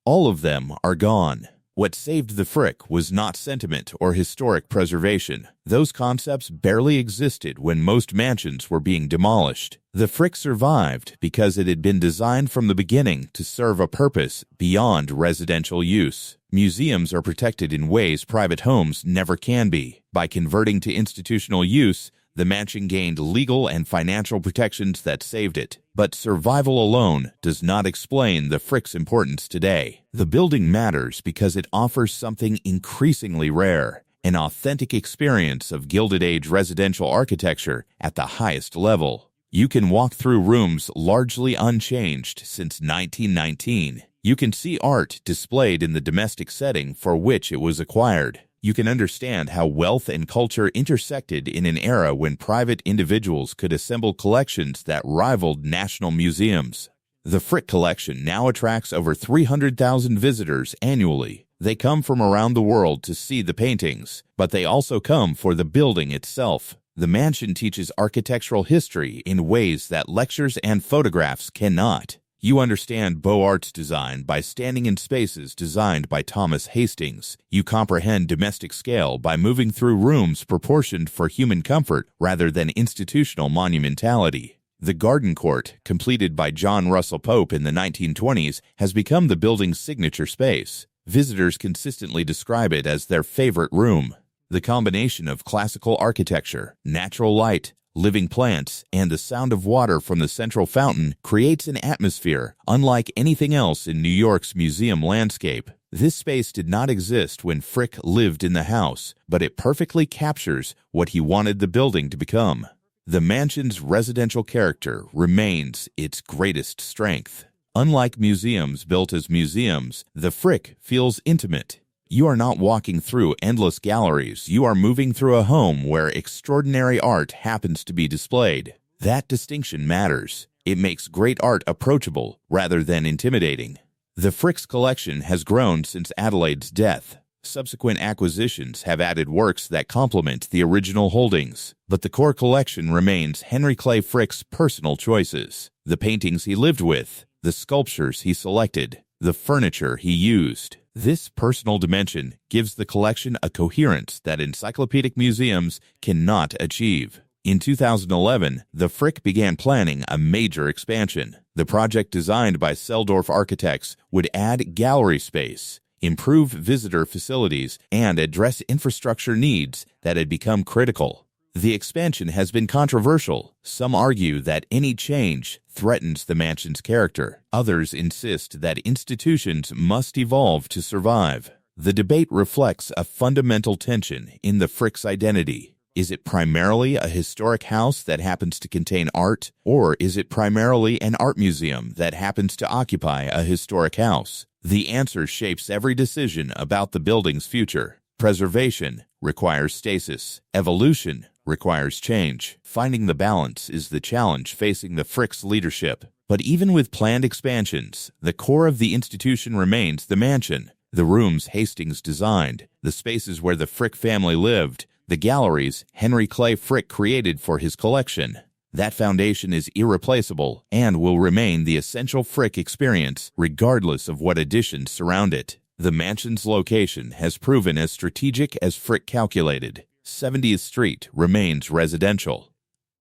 All of them are gone. What saved the Frick was not sentiment or historic preservation. Those concepts barely existed when most mansions were being demolished. The Frick survived because it had been designed from the beginning to serve a purpose beyond residential use. Museums are protected in ways private homes never can be. By converting to institutional use, the mansion gained legal and financial protections that saved it. But survival alone does not explain the Frick's importance today. The building matters because it offers something increasingly rare, an authentic experience of Gilded Age residential architecture at the highest level. You can walk through rooms largely unchanged since 1919. You can see art displayed in the domestic setting for which it was acquired. You can understand how wealth and culture intersected in an era when private individuals could assemble collections that rivaled national museums. The Frick collection now attracts over 300,000 visitors annually. They come from around the world to see the paintings, but they also come for the building itself. The mansion teaches architectural history in ways that lectures and photographs cannot. You understand Beaux Arts design by standing in spaces designed by Thomas Hastings. You comprehend domestic scale by moving through rooms proportioned for human comfort rather than institutional monumentality. The garden court, completed by John Russell Pope in the 1920s, has become the building's signature space. Visitors consistently describe it as their favorite room. The combination of classical architecture, natural light, living plants, and the sound of water from the central fountain creates an atmosphere unlike anything else in New York's museum landscape. This space did not exist when Frick lived in the house, but it perfectly captures what he wanted the building to become. The mansion's residential character remains its greatest strength. Unlike museums built as museums, the Frick feels intimate. You are not walking through endless galleries. You are moving through a home where extraordinary art happens to be displayed. That distinction matters. It makes great art approachable rather than intimidating. The Frick's collection has grown since Adelaide's death. Subsequent acquisitions have added works that complement the original holdings, but the core collection remains Henry Clay Frick's personal choices, the paintings he lived with, the sculptures he selected, the furniture he used. This personal dimension gives the collection a coherence that encyclopedic museums cannot achieve. In 2011, the Frick began planning a major expansion. The project, designed by Seldorf Architects, would add gallery space, improve visitor facilities, and address infrastructure needs that had become critical. The expansion has been controversial. Some argue that any change threatens the mansion's character. Others insist that institutions must evolve to survive. The debate reflects a fundamental tension in the Frick's identity. Is it primarily a historic house that happens to contain art, or is it primarily an art museum that happens to occupy a historic house? The answer shapes every decision about the building's future. Preservation requires stasis. Evolution requires change. Finding the balance is the challenge facing the Frick's leadership. But even with planned expansions, the core of the institution remains the mansion. The rooms Hastings designed, the spaces where the Frick family lived, the galleries Henry Clay Frick created for his collection. That foundation is irreplaceable and will remain the essential Frick experience regardless of what additions surround it. The mansion's location has proven as strategic as Frick calculated. 70th Street remains residential.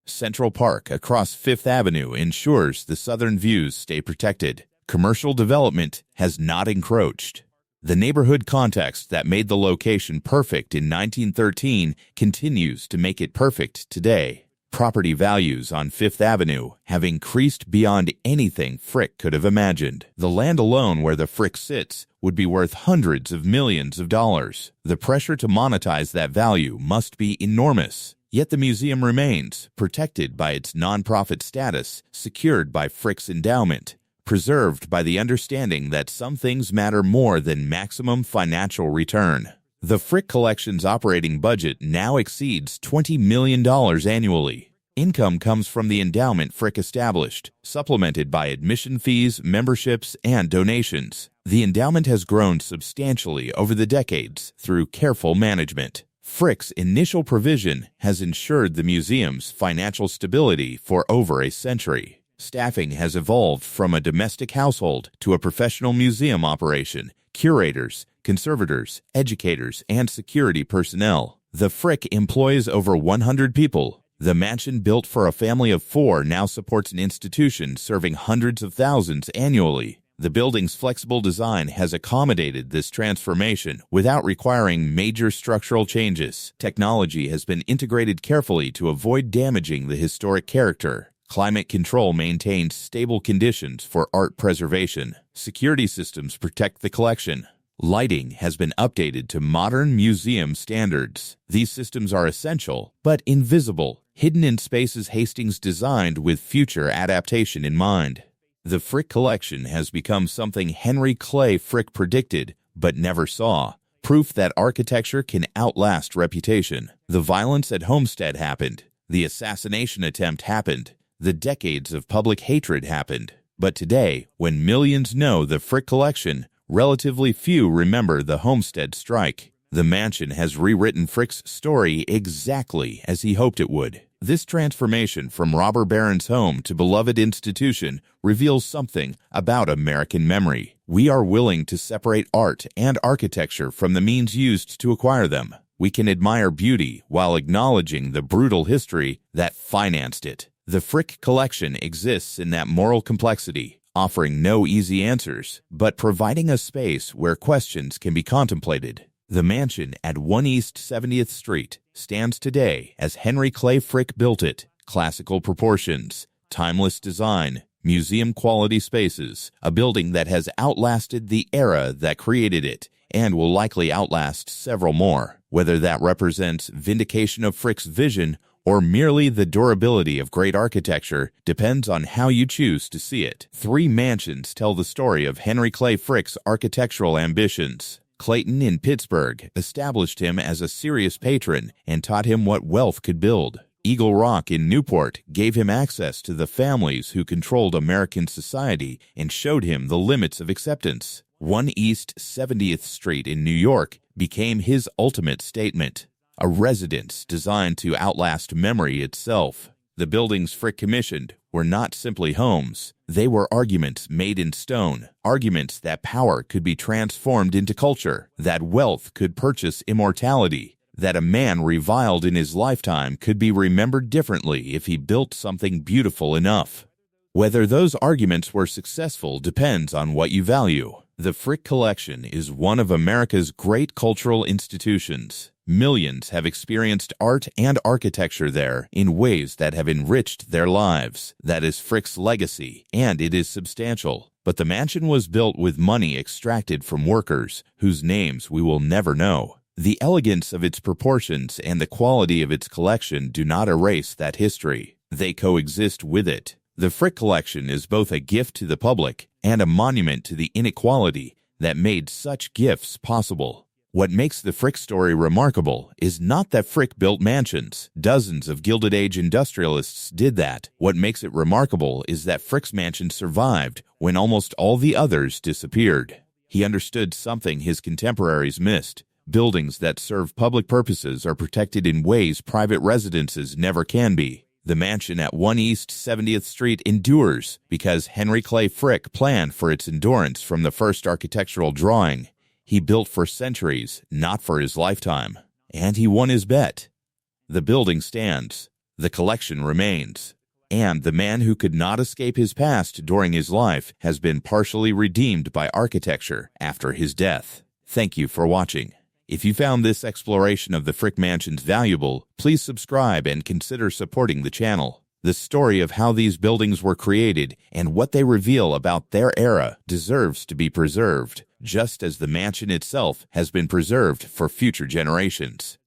Central Park across Fifth Avenue ensures the southern views stay protected. Commercial development has not encroached. The neighborhood context that made the location perfect in 1913 continues to make it perfect today. Property values on Fifth Avenue have increased beyond anything Frick could have imagined. The land alone where the Frick sits would be worth hundreds of millions of dollars. The pressure to monetize that value must be enormous. Yet the museum remains, protected by its nonprofit status, secured by Frick's endowment, preserved by the understanding that some things matter more than maximum financial return. The Frick Collection's operating budget now exceeds $20 million annually. Income comes from the endowment Frick established, supplemented by admission fees, memberships, and donations. The endowment has grown substantially over the decades through careful management. Frick's initial provision has ensured the museum's financial stability for over a century. Staffing has evolved from a domestic household to a professional museum operation. Curators, conservators, educators, and security personnel. The Frick employs over 100 people. The mansion, built for a family of 4, now supports an institution serving hundreds of thousands annually. The building's flexible design has accommodated this transformation without requiring major structural changes. Technology has been integrated carefully to avoid damaging the historic character. Climate control maintains stable conditions for art preservation. Security systems protect the collection. Lighting has been updated to modern museum standards. These systems are essential, but invisible, hidden in spaces Hastings designed with future adaptation in mind. The Frick Collection has become something Henry Clay Frick predicted, but never saw. Proof that architecture can outlast reputation. The violence at Homestead happened. The assassination attempt happened. The decades of public hatred happened. But today, when millions know the Frick Collection, relatively few remember the Homestead strike. The mansion has rewritten Frick's story exactly as he hoped it would. This transformation from robber baron's home to beloved institution reveals something about American memory. We are willing to separate art and architecture from the means used to acquire them. We can admire beauty while acknowledging the brutal history that financed it. The Frick Collection exists in that moral complexity, offering no easy answers, but providing a space where questions can be contemplated. The mansion at 1 East 70th Street stands today as Henry Clay Frick built it. Classical proportions, timeless design, museum-quality spaces, a building that has outlasted the era that created it and will likely outlast several more. Whether that represents vindication of Frick's vision or merely the durability of great architecture depends on how you choose to see it. 3 mansions tell the story of Henry Clay Frick's architectural ambitions. Clayton in Pittsburgh established him as a serious patron and taught him what wealth could build. Eagle Rock in Newport gave him access to the families who controlled American society and showed him the limits of acceptance. 1 East 70th Street in New York became his ultimate statement, a residence designed to outlast memory itself. The buildings Frick commissioned were not simply homes. They were arguments made in stone, arguments that power could be transformed into culture, that wealth could purchase immortality, that a man reviled in his lifetime could be remembered differently if he built something beautiful enough. Whether those arguments were successful depends on what you value. The Frick Collection is one of America's great cultural institutions. Millions have experienced art and architecture there in ways that have enriched their lives. That is Frick's legacy, and it is substantial. But the mansion was built with money extracted from workers whose names we will never know. The elegance of its proportions and the quality of its collection do not erase that history. They coexist with it. The Frick Collection is both a gift to the public and a monument to the inequality that made such gifts possible. What makes the Frick story remarkable is not that Frick built mansions. Dozens of Gilded Age industrialists did that. What makes it remarkable is that Frick's mansion survived when almost all the others disappeared. He understood something his contemporaries missed. Buildings that serve public purposes are protected in ways private residences never can be. The mansion at 1 East 70th Street endures because Henry Clay Frick planned for its endurance from the first architectural drawing. He built for centuries, not for his lifetime. And he won his bet. The building stands. The collection remains. And the man who could not escape his past during his life has been partially redeemed by architecture after his death. Thank you for watching. If you found this exploration of the Frick Mansions valuable, please subscribe and consider supporting the channel. The story of how these buildings were created and what they reveal about their era deserves to be preserved, just as the mansion itself has been preserved for future generations.